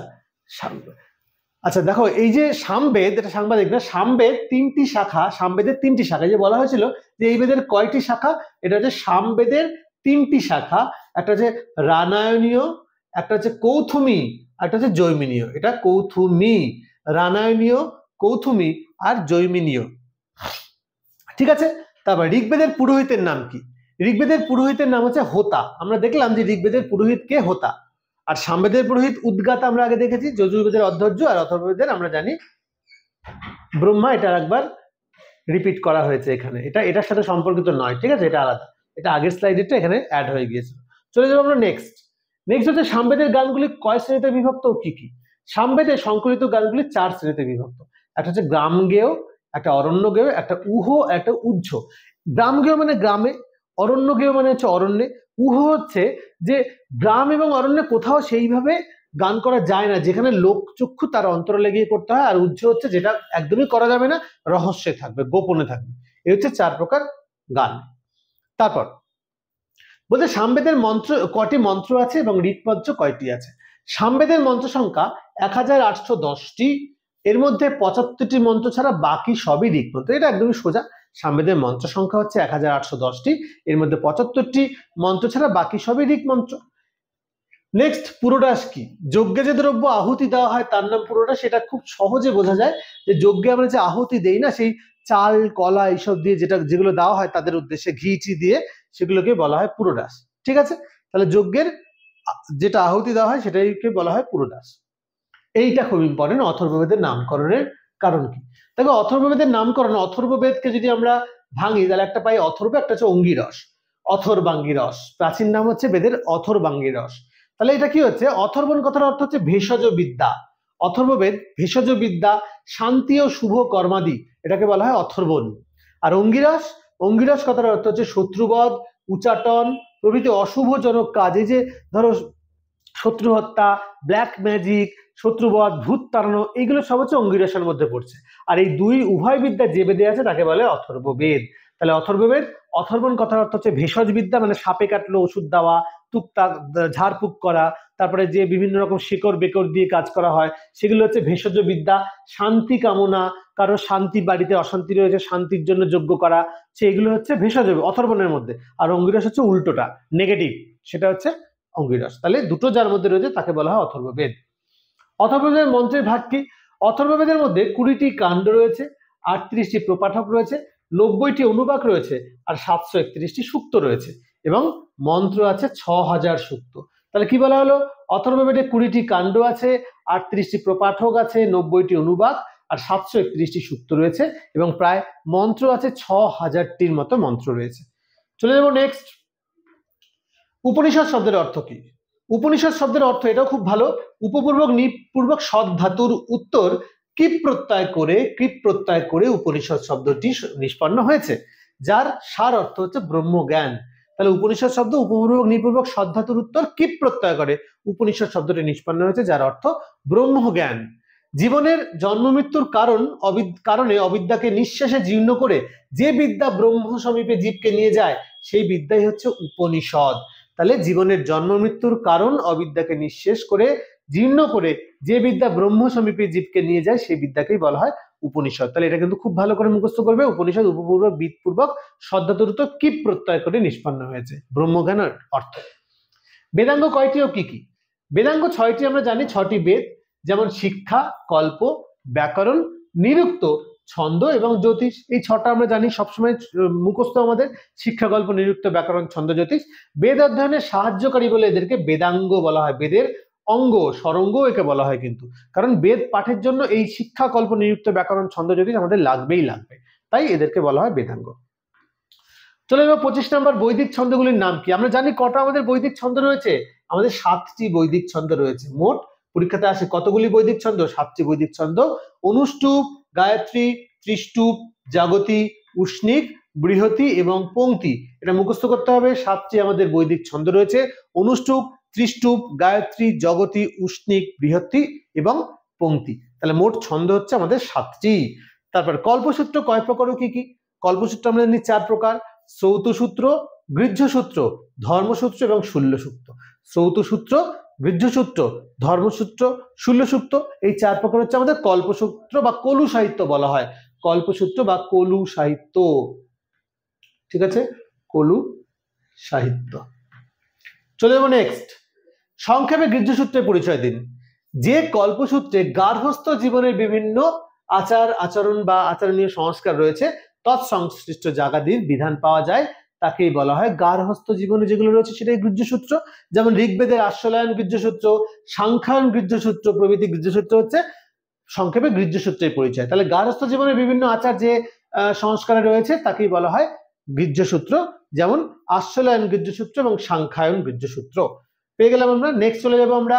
আচ্ছা দেখো, এই যে সামবেদ, এটা সাংবাদিক না, সামবেদ তিনটি শাখা, সামবেদের তিনটি শাখা, যে বলা হয়েছিল যে এই বেদের কয়টি শাখা, এটা হচ্ছে সামবেদের তিনটি শাখা, একটা হচ্ছে রানায়নীয়, একটা হচ্ছে কৌথুমি, একটা হচ্ছে জৈমিনীয়। এটা কৌথুমি, রানায়নীয়, কৌথুমি আর জৈমিনীয়, ঠিক আছে। তারপর ঋগ্বেদের পুরোহিতের নাম কি? ঋগ্বেদের পুরোহিতের নাম হচ্ছে হোতা। আমরা দেখলাম যে ঋগ্বেদের পুরোহিত কে, হোতা। আর সামবেদের পুরোহিত উদ্গাতা আমরা আগে দেখেছি, যজুর্বেদের অধ্যর্য, আর অথর্ববেদের আমরা জানি ব্রহ্মা। এটা একবার রিপিট করা হয়েছে এখানে, এটা এটার সাথে সম্পর্কিত নয়, ঠিক আছে, এটা আলাদা, এটা আগের স্লাইডেরটা এখানে অ্যাড হয়ে গিয়েছে। চলে যাবো আমরা নেক্সট হচ্ছে সামবেদের গানগুলি কয় শ্রেণীতে বিভক্ত ও কি কি? সামবেদের সংকলিত গানগুলি 4 শ্রেণীতে বিভক্ত। একটা হচ্ছে গ্রাম গেয়, একটা অরণ্য গেয়, একটা উহ, একটা উহ্য। গ্রাম গেয় মানে গ্রামে, অরণ্য গেয় মানে হচ্ছে অরণ্যে, উহ হচ্ছে যে গ্রাম এবং অরণ্যে কোথাও সেইভাবে গান করা যায় না, যেখানে লোকচক্ষু তার অন্তরালে গিয়ে করতে হয়। আর উহ্য হচ্ছে যেটা একদমই করা যাবে না, রহস্যে থাকবে, গোপনে থাকবে। এই হচ্ছে 4 প্রকার গান। তারপর বলতে সামবেদের মন্ত্র কয়টি মন্ত্র আছে এবং ঋৎপদ্য কয়টি আছে? সামবেদের মন্ত্র সংখ্যা 1810টি, এর মধ্যে 75টি মন্ত্র ছাড়া বাকি সবই ঋক্মন্ত্র। এটা একদমই সোজা, সামবেদের মন্ত্র সংখ্যা হচ্ছে 1810টি, এর মধ্যে 75টি মন্ত্র ছাড়া বাকি সবই ঋক্মন্ত্র। নেক্সট, পুরোডাস কি? যজ্ঞে যে দ্রব্য আহুতি দেওয়া হয় তার নাম পুরোডাস। সেটা খুব সহজে বোঝা যায় যে যজ্ঞে আমরা যে আহুতি দেই না, সেই চাল কলা এইসব দিয়ে যেগুলো দেওয়া হয় তাদের উদ্দেশ্যে, ঘি দিয়ে, সেগুলোকে বলা হয় পুরোডাস, ঠিক আছে। তাহলে যজ্ঞের যেটা আহুতি দেওয়া হয় সেটাকে বলা হয় পুরোডাস। এইটা খুব ইম্পর্টেন্ট, অথর্ববেদের নামকরণের কারণ কি? দেখো, অথর্ববেদের নামকরণ, অথর্ববেদকে যদি আমরা ভাঙি তাহলে একটা পাই অথর্ব, একটা হচ্ছে অঙ্গিরস, অথর্বাঙ্গিরস। প্রাচীন নাম হচ্ছে বেদের অথর্বাঙ্গিরস। তাহলে এটা কি হচ্ছে? অথর্বণ কথার অর্থ হচ্ছে ভেষজ বিদ্যা। অথর্ববেদ ভেষজ বিদ্যা, শান্তি ও শুভ কর্মাদি, এটাকে বলা হয় অথর্বণ। আর অঙ্গিরস, অঙ্গিরস কথার অর্থ হচ্ছে শত্রুবধ, উচাটন প্রভৃতি অশুভজনক কাজ। এই যে ধরো শত্রু হত্যা, ব্ল্যাক ম্যাজিক, শত্রুবধ, ভূত তাড়ানো, এইগুলো সব হচ্ছে অঙ্গিরসের মধ্যে পড়ছে। আর এই উভয় বিদ্যা যে বেদে আছে তাকে বলে অথর্ববেদ। তাহলে অথর্ববেদ, অথর্বণ কথার অর্থ হচ্ছে ভেষজ বিদ্যা, মানে সাপে কাটলো ওষুধ দেওয়া, টুকটাক ঝাড়ফুঁক করা, তারপরে যে বিভিন্ন রকম শিকড় বেকড় দিয়ে কাজ করা হয় সেগুলো হচ্ছে ভেষজ বিদ্যা। শান্তি কামনা, কারো শান্তি, বাড়িতে অশান্তি রয়েছে, শান্তির জন্য যজ্ঞ করা, সেগুলো হচ্ছে ভেষজ অথর্বণের মধ্যে। আর অঙ্গিরস হচ্ছে উল্টোটা, নেগেটিভ, সেটা হচ্ছে অঙ্গিরস। তাহলে দুটো যার মধ্যে রয়েছে তাকে বলা হয় অথর্ববেদ। অথর্ববেদের মন্ত্রের ভাগ কি? অথর্ববেদের মধ্যে 20টি কাণ্ড রয়েছে, 38টি প্রপাঠক রয়েছে, 90টি অনুবাক রয়েছে, আর 731টি সূক্ত রয়েছে, এবং মন্ত্র আছে 6000 সূক্ত। তাহলে কি বলা হলো? অথর্ববেদে 20টি কাণ্ড আছে, 38টি প্রপাঠক আছে, 90টি অনুবাক, আর 731টি সূক্ত রয়েছে, এবং প্রায় মন্ত্র আছে 6000টির মতো মন্ত্র রয়েছে। চলে যাবো নেক্সট। উপনিষদ শব্দের অর্থ কি? উপনিষদ শব্দের অর্থ, এটাও খুব ভালো, উপপূর্বক নিপূর্বক সৎ ধাতুর উত্তর কৃপ প্রত্যয় করে উপনিষদ শব্দটি নিষ্পন্ন হয়েছে, যার সার অর্থ হচ্ছে ব্রহ্মজ্ঞান। তাহলে উপনিষদ শব্দ উপপূর্বক নিপূর্বক সৎ ধাতুর উত্তর কৃপ প্রত্যয় করে উপনিষদ শব্দটি নিষ্পন্ন হয়েছে, যার অর্থ ব্রহ্মজ্ঞান। জীবনের জন্ম মৃত্যুর কারণে অবিদ্যাকে নিঃশেষে জীর্ণ করে যে বিদ্যা ব্রহ্ম সমীপে জীবকে নিয়ে যায় সেই বিদ্যাই হচ্ছে উপনিষদ। তাহলে জীবনের জন্ম মৃত্যুর কারণ অবিদ্যাকে নিঃশেষ করে, জীর্ণ করে যে বিদ্যা ব্রহ্ম সমীপে জীবকে নিয়ে যায় সেই বিদ্যাকেই বলা হয় উপনিষদ। তাহলে এটা কিন্তু খুব ভালো করে মুখস্থ করবে। উপনিষদ উপপূর্বক বিদপূর্বক শব্দতরুত কৃপ প্রত্যয় করে নিষ্পন্ন হয়েছে, ব্রহ্মজ্ঞানের অর্থ। বেদাঙ্গ কয়টি ও কি কি? বেদাঙ্গ 6টি, আমরা জানি 6টি বেদ, যেমন শিক্ষা, কল্প, ব্যাকরণ, নিরুক্ত, ছন্দ এবং জ্যোতিষ। এই 6টা আমরা জানি, সবসময় মুখস্থ আমাদের, শিক্ষা, কল্প, নিরুক্ত, ব্যাকরণ, ছন্দ, জ্যোতিষ। বেদ অধ্যয়নে সাহায্যকারী বলে এদেরকে বেদাঙ্গ বলা হয়। বেদের অঙ্গ, সরঙ্গ একে বলা হয় কিন্তু, কারণ বেদ পাঠের জন্য এই শিক্ষা, কল্প, নিরুক্ত, ব্যাকরণ, ছন্দ, জ্যোতিষ আমাদের লাগবেই লাগবে, তাই এদেরকে বলা হয় বেদাঙ্গ। চলে যাবো 25 নম্বর, বৈদিক ছন্দগুলির নাম কি? আমরা জানি কটা আমাদের বৈদিক ছন্দ রয়েছে, আমাদের 7টি বৈদিক ছন্দ রয়েছে। মোট পরীক্ষাতে আসে কতগুলি বৈদিক ছন্দ? 7টি বৈদিক ছন্দ। অনুষ্টুপ, গায়ত্রী, ত্রিষ্টুপ, জাগতি, উষ্ণিক, বৃহতি এবং পংক্তি। এটা মুখস্থ করতে হবে। 7টি আমাদের বৈদিক ছন্দ রয়েছে, অনুষ্টুপ, ত্রিষ্টুপ, গায়ত্রী, জগতি, উষ্ণিক, বৃহতি এবং পংক্তি। তাহলে মোট ছন্দ হচ্ছে আমাদের 7টি। তারপর কল্পসূত্র কয় প্রকার ও কি কি? কল্পসূত্র আমরা জানি 4 প্রকার: শ্রৌতসূত্র, গৃহ্যসূত্র, ধর্মসূত্র এবং শূল্যসূত্র। শ্রৌতসূত্র গৃহ্যসূত্র, ধর্মসূত্র, শূল্যসূত্র, এই 4 প্রকার হচ্ছে আমাদের কল্পসূত্র বা কলু সাহিত্য বলা হয়। কল্পসূত্র বা কলু সাহিত্য, ঠিক আছে, কলু সাহিত্য। চলে যাবো নেক্সট। সংক্ষেপে গৃহ্যসূত্রের পরিচয় দিন। যে কল্পসূত্রে গার্হস্থ্য জীবনের বিভিন্ন আচার আচরণ বা আচরণীয় সংস্কার রয়েছে তৎসংশ্লিষ্ট জাগাদির বিধান পাওয়া যায় তাকেই বলা হয় গার্হস্থ্য জীবনে যেগুলো রয়েছে সেটাই গৃহ্যসূত্র। যেমন ঋগ্বেদের আশ্বলায়ন গৃহ্যসূত্র, সাংখ্যায়ন গৃহ্যসূত্র প্রভৃতি গৃহ্যসূত্র হচ্ছে সংক্ষেপে গৃহ্যসূত্রের পরিচয়। তাহলে গার্হস্থ্য জীবনের বিভিন্ন আচার যে সংস্কারে রয়েছে তাকেই বলা হয় গৃহ্যসূত্র, যেমন আশ্বলায়ন গৃহ্যসূত্র এবং সাংখ্যায়ন গৃহ্যসূত্র। পেয়ে গেলাম আমরা। নেক্সট চলে যাবো আমরা।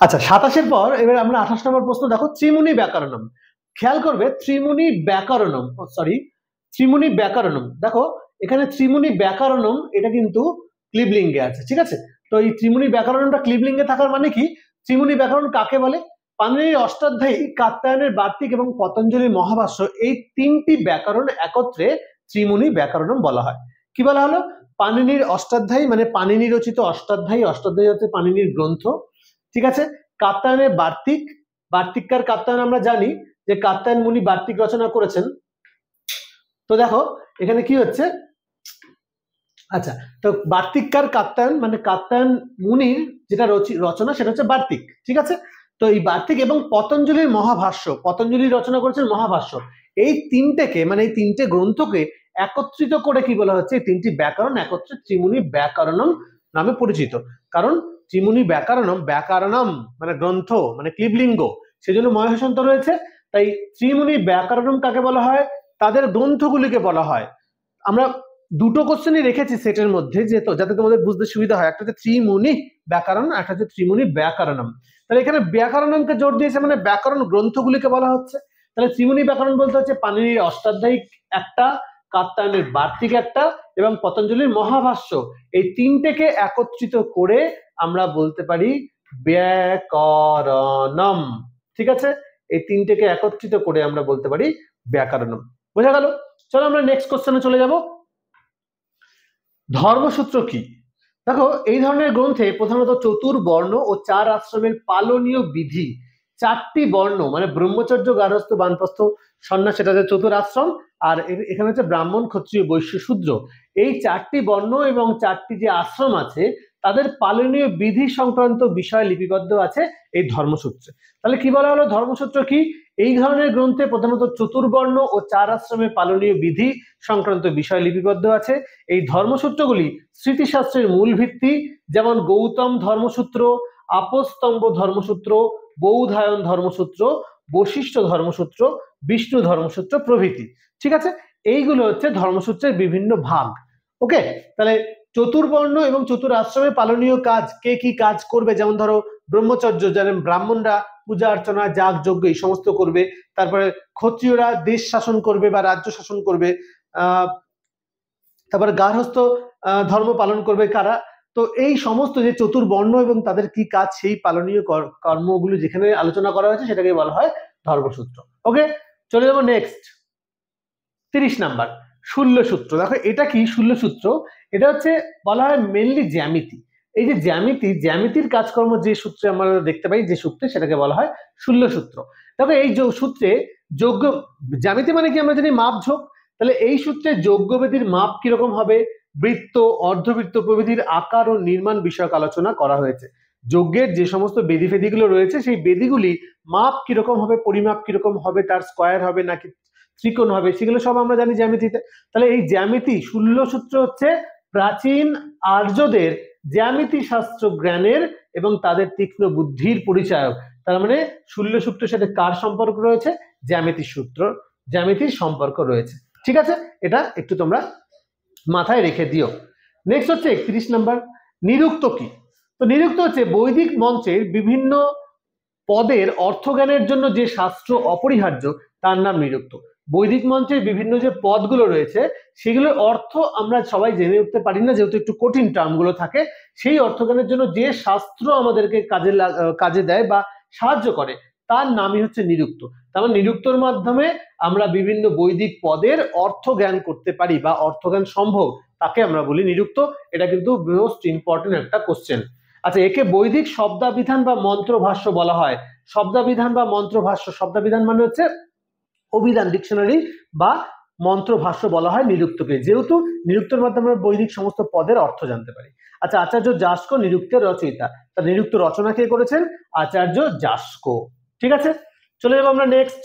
আচ্ছা, 27-এর পর এবার আমরা 28 নম্বর প্রশ্ন দেখো, ত্রিমুনি ব্যাকরণম। খেয়াল করবে ত্রিমুনি ব্যাকরণম, সরি ত্রিমুনি ব্যাকরণম। দেখো এখানে ত্রিমুনি ব্যাকরণম এটা কিন্তু ক্লিবলিঙ্গে আছে, ঠিক আছে। তো এই ত্রিমুনি ব্যাকরণমটা ক্লিবলিঙ্গে থাকার মানে কি? ত্রিমুনি ব্যাকরণ কাকে বলে? পাণিনির অষ্টাধ্যায়ী, কাত্যায়নের বার্তিক এবং পতঞ্জলির মহাভাষ্য, এই 3টি ব্যাকরণ একত্রে ত্রিমুনি ব্যাকরণম বলা হয়। কি বলা হলো? পাণিনির অষ্টাধ্যায়ী মানে পাণিনি রচিত অষ্টাধ্যায়ী, অষ্টাধ্যায়ী হচ্ছে পাণিনির গ্রন্থ, ঠিক আছে। কাত্যায়নের বার্তিক, বার্তিককার কাত্যায়ন আমরা জানি যে কাত্যায়ন মুনি বার্তিক রচনা করেছেন। তো দেখো এখানে কি হচ্ছে, আচ্ছা তো বার্তিককার কাত্যায়ন মানে কাত্যায়ন মুনির যেটা রচনা সেটা হচ্ছে বার্তিক, ঠিক আছে। তো এই বার্তিক এবং পতঞ্জলির মহাভাষ্য, পতঞ্জলি রচনা করেছেন মহাভাষ্য, এই 3টেকে মানে এই 3টে গ্রন্থকে একত্রিত করে কি বলা হচ্ছে, এই 3টি ব্যাকরণ একত্রে ত্রিমুনি ব্যাকরণম নামে পরিচিত। কারণ ত্রিমুনি ব্যাকরণম, ব্যাকরণম মানে গ্রন্থ মানে ক্লিবলিঙ্গ, সেজন্য মহাসন্ত রয়েছে। তাই ত্রিমুনি ব্যাকরণম কাকে বলা হয়? তাদের গ্রন্থগুলিকে বলা হয়। আমরা দুটো কোশ্চেনই রেখেছি সেটের মধ্যে, যে যাতে তোমাদের বুঝতে সুবিধা হয়। একটা হচ্ছে ত্রিমুনি ব্যাকরণ, একটা হচ্ছে ত্রিমুনি ব্যাকরণম। তাহলে এখানে ব্যাকরণমকে জোর দিয়েছে মানে ব্যাকরণ গ্রন্থগুলিকে বলা হচ্ছে। তাহলে ত্রিমুনি ব্যাকরণ বলতে হচ্ছে পাণিনির অষ্টাধ্যায়ী একটা, কাত্যায়নের বার্তিক একটা এবং পতঞ্জলির মহাভাষ্য, এই 3টেকে একত্রিত করে আমরা বলতে পারি ব্যাকরণম, ঠিক আছে। এই 3টেকে একত্রিত করে আমরা বলতে পারি ব্যাকরণম। বোঝা গেল? চলো আমরা নেক্সট কোশ্চেনে চলে যাব। ধর্মসূত্র কি? দেখো এই ধরনের গ্রন্থে প্রধানত চতুর্বর্ণ ও 4 আশ্রমের পালনীয় বিধি, 4টি বর্ণ মানে ব্রহ্মচর্য, গার্হস্থ, বানপ্রস্থ, সন্ন্যাস, সেটা হচ্ছে চতুর আশ্রম, আর এখানে হচ্ছে ব্রাহ্মণ, ক্ষত্রিয়, বৈশ্য, শূদ্র, এই 4টি বর্ণ এবং 4টি যে আশ্রম আছে তাদের পালনীয় বিধি সংক্রান্ত বিষয় লিপিবদ্ধ আছে এই ধর্মসূত্রে। তাহলে কি বলা হলো? ধর্মসূত্র কি? এই ধরনের গ্রন্থে প্রধানত চতুর্বর্ণ ও 4 আশ্রমের পালনীয় বিধি সংক্রান্ত বিষয় লিপিবদ্ধ আছে। এই ধর্মসূত্রগুলি স্মৃতিশাস্ত্রের মূল ভিত্তি, যেমন গৌতম ধর্মসূত্র, আপস্তম্ভ ধর্মসূত্র, বৌধায়ন ধর্মসূত্র, বশিষ্ঠ ধর্মসূত্র, বিষ্ণু ধর্মসূত্র প্রভৃতি, ঠিক আছে। এইগুলো হচ্ছে ধর্মসূত্রের বিভিন্ন ভাগ। ওকে, তাহলে চতুর্বর্ণ এবং চতুর আশ্রমে পালনীয় কাজ, কে কি কাজ করবে, যেমন ধরো ব্রহ্মচর্য, যেমন ব্রাহ্মণরা পূজা অর্চনা, যাগ যজ্ঞ এই সমস্ত করবে। তারপরে ক্ষত্রিয়রা দেশ শাসন করবে বা রাজ্য শাসন করবে। তারপরে গার্হস্থ ধর্ম পালন করবে কারা? তো এই সমস্ত যে চতুর্বর্ণ এবং তাদের কি কাজ, সেই পালনীয় কর্মগুলো যেখানে আলোচনা করা হয়েছে সেটাকে বলা হয় ধর্মসূত্র। ওকে, চলে যাবো নেক্সট। 30 নাম্বার শূল্যসূত্র। দেখো এটা কি শূল্যসূত্র? এটা হচ্ছে বলা হয় মেনলি জ্যামিতি। এই যে জ্যামিতির কাজকর্ম যে সূত্রে আমরা দেখতে পাই, যে সূত্রে, সেটাকে বলা হয় শূল্যসূত্র। দেখো এই সূত্রে যোগ্য, জ্যামিতি মানে কি আমরা জানি মাপঝোঁক, তাহলে এই সূত্রে যজ্ঞবেদীর মাপ কিরকম হবে, বৃত্ত, অর্ধবৃত্ত প্রভৃতির আকার ও নির্মাণ বিষয়ক আলোচনা করা হয়েছে। যজ্ঞের যে সমস্ত বেদি ফেদিগুলো রয়েছে সেই বেদিগুলি মাপ কিরকম হবে, পরিমাপ কিরকম হবে, তার স্কয়ার হবে নাকি ত্রিকোণ হবে, সেগুলো সব আমরা জানি জ্যামিতিতে। তাহলে এই জ্যামিতি শূল্যসূত্র হচ্ছে প্রাচীন আর্যদের জ্যামিতি শাস্ত্র জ্ঞানের এবং তাদের তীক্ষ্ণ বুদ্ধির পরিচায়ক। তার মানে শূল্যসূত্রের সাথে কার সম্পর্ক রয়েছে? জ্যামিতির সম্পর্ক রয়েছে, ঠিক আছে। এটা একটু তোমরা মাথায় রেখে দিও। নেক্সট হচ্ছে 31 নাম্বার, নিরুক্ত কি? তো নিরুক্ত হচ্ছে বৈদিক মন্ত্রের বিভিন্ন পদের অর্থজ্ঞানের জন্য যে শাস্ত্র অপরিহার্য তার নাম নিরুক্ত। বৈদিক মন্ত্রের বিভিন্ন যে পদগুলো রয়েছে সেগুলোর অর্থ আমরা সবাই জেনে উঠতে পারি না, যেহেতু একটু কঠিন টার্মগুলো থাকে। সেই অর্থজ্ঞানের জন্য যে শাস্ত্র আমাদেরকে কাজে দেয় বা সাহায্য করে তার নামই হচ্ছে নিরুক্ত। তার মানে নিরুক্তর মাধ্যমে আমরা বিভিন্ন বৈদিক পদের অর্থ জ্ঞান করতে পারি বা অর্থজ্ঞান সম্ভব, তাকে আমরা বলি নিরুক্ত। এটা কিন্তু মোস্ট ইম্পর্টেন্ট একটা কোশ্চেন। আচ্ছা, একে বৈদিক শব্দাবিধান বা মন্ত্রভাষ্য বলা হয়। শব্দাবিধান বা মন্ত্রভাষ্য, শব্দাবিধান মানে হচ্ছে অভিধান, ডিকশনারি বা মন্ত্রভাষ্য বলা হয় নিরুক্তকে, যেহেতু নিরুক্তের মাধ্যমে আমরা বৈদিক সমস্ত পদের অর্থ জানতে পারি। আচ্ছা, আচার্য যাস্ক নিরুক্তের রচয়িতা, তা নিরুক্ত রচনা কে করেছেন? আচার্য যাস্ক। ঠিক আছে, চলে যাবো আমরা নেক্সট।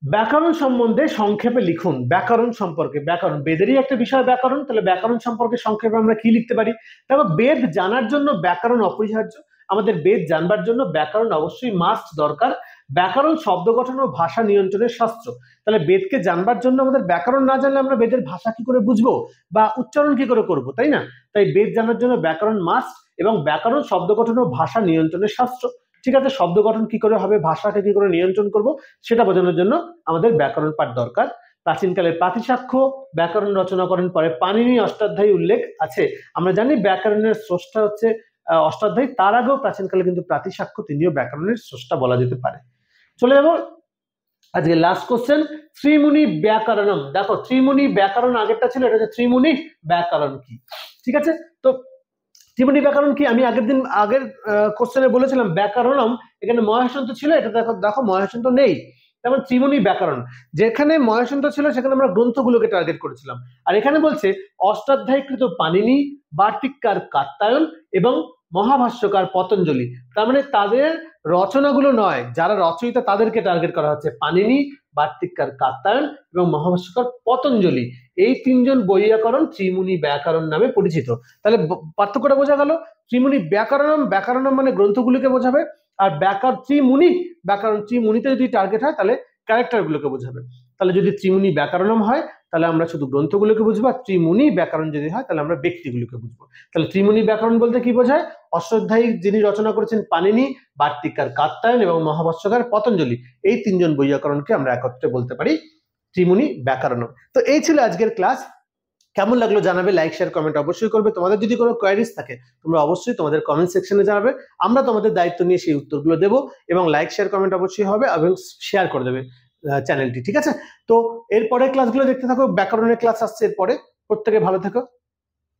ব্যাকরণ সম্বন্ধে সংক্ষেপে লিখুন। ব্যাকরণ সম্পর্কে, ব্যাকরণ বেদেরই একটা বিষয় ব্যাকরণ, তাহলে ব্যাকরণ সম্পর্কে সংক্ষেপে আমরা কি লিখতে পারি? দেখো, বেদ জানার জন্য ব্যাকরণ অপরিহার্য। আমাদের বেদ জানবার জন্য ব্যাকরণ অবশ্যই মাস্ট দরকার। ব্যাকরণ শব্দ গঠন ও ভাষা নিয়ন্ত্রণের শাস্ত্র। তাহলে বেদকে জানবার জন্য আমাদের ব্যাকরণ না জানলে আমরা বেদের ভাষা কি করে বুঝবো বা উচ্চারণ কি করে করবো, তাই না? তাই বেদ জানার জন্য ব্যাকরণ মাস্ট, এবং ব্যাকরণ শব্দ গঠন ও ভাষা নিয়ন্ত্রণের শাস্ত্র। ঠিক আছে, শব্দ গঠন কি করে হবে, ভাষাকে কি করে নিয়ন্ত্রণ করব, সেটা বোঝানোর জন্য আমাদের ব্যাকরণ পাঠ দরকার। প্রাচীনকালে প্রাতিসাক্ষ্য ব্যাকরণ রচনা করেন, পরে পাণিনি অষ্টাধ্যায়ী উল্লেখ আছে। আমরা জানি ব্যাকরণের স্রষ্টা হচ্ছে অষ্টাধ্যায়ী, তার আগেও প্রাচীনকালে কিন্তু প্রাতিসাক্ষ্য তিনিও ব্যাকরণের স্রষ্টা বলা যেতে পারে। চলে যাবো আজকে লাস্ট কোশ্চেন, ত্রিমুনি ব্যাকরণম। দেখো, ত্রিমুনি ব্যাকরণ আগেরটা ছিল, এটা হচ্ছে ত্রিমুনি ব্যাকরণ কি। ঠিক আছে, তো ত্রিমুনি ব্যাকরণ কি আমি আগের কোশ্চেনে বলেছিলাম ব্যাকরণম, এখানে মহাসন্ত ছিল, এটা দেখো দেখো মহাসন্ত নেই। যেমন ত্রিমুনি ব্যাকরণ, যেখানে মহাসন্ত ছিল সেখানে আমরা গ্রন্থগুলোকে টার্গেট করেছিলাম, আর এখানে বলছে অষ্টাধ্যায়ীকৃত পাণিনি, বার্তিককার কাত্যায়ন এবং মহাভাষ্যকার পতঞ্জলি। তার মানে তাদের রচনাগুলো নয়, যারা রচয়িতা তাদেরকে টার্গেট করা হচ্ছে। পাণিনি, বার্তিককার কাত্যায়ন এবং মহাভাষ্যকার পতঞ্জলি, এই তিনজন বৈয়াকরণ ত্রিমুনি ব্যাকরণ নামে পরিচিত। তাহলে পার্থক্যটা বোঝা গেল। ত্রিমুনি ব্যাকরণম, ব্যাকরণম মানে গ্রন্থগুলিকে বোঝাবে, আর ত্রিমুনি ব্যাকরণ, ত্রিমুনিতে যদি টার্গেট হয় তাহলে ক্যারেক্টার গুলোকে বোঝাবে। তাহলে যদি ত্রিমুনি ব্যাকরণম হয় তাহলে আমরা শুধু গ্রন্থগুলোকে বুঝবো, আর ত্রিমুনি ব্যাকরণ যদি হয় তাহলে আমরা ব্যক্তিগুলোকে বুঝবো। তাহলে ত্রিমুনি ব্যাকরণ বলতে কি বোঝায়? অষ্টাধ্যায়ী যিনি রচনা করেছেন পাণিনি, বার্তিককার কাত্যায়ন এবং মহাভাষ্যকার পতঞ্জলি, এই তিনজন বৈয়াকরণকে আমরা একত্রে বলতে পারি ত্রিমুনি ব্যাকরণম। তো এই ছিল আজকের ক্লাস। কেমন লাগলো জানাবে, লাইক শেয়ার কমেন্ট অবশ্যই করবে। তোমাদের যদি কোনো কোয়ারিজ থাকে তোমরা অবশ্যই তোমাদের কমেন্ট সেকশনে জানাবে, আমরা তোমাদের দায়িত্ব নিয়ে সেই উত্তরগুলো দেবো। এবং লাইক শেয়ার কমেন্ট অবশ্যই হবে এবং শেয়ার করে দেবে চ্যানেলটি। ঠিক আছে, তো এরপরে ক্লাসগুলো দেখতে থাকো, ব্যাকরণের ক্লাস আসছে এরপরে। প্রত্যেকে ভালো থেকো।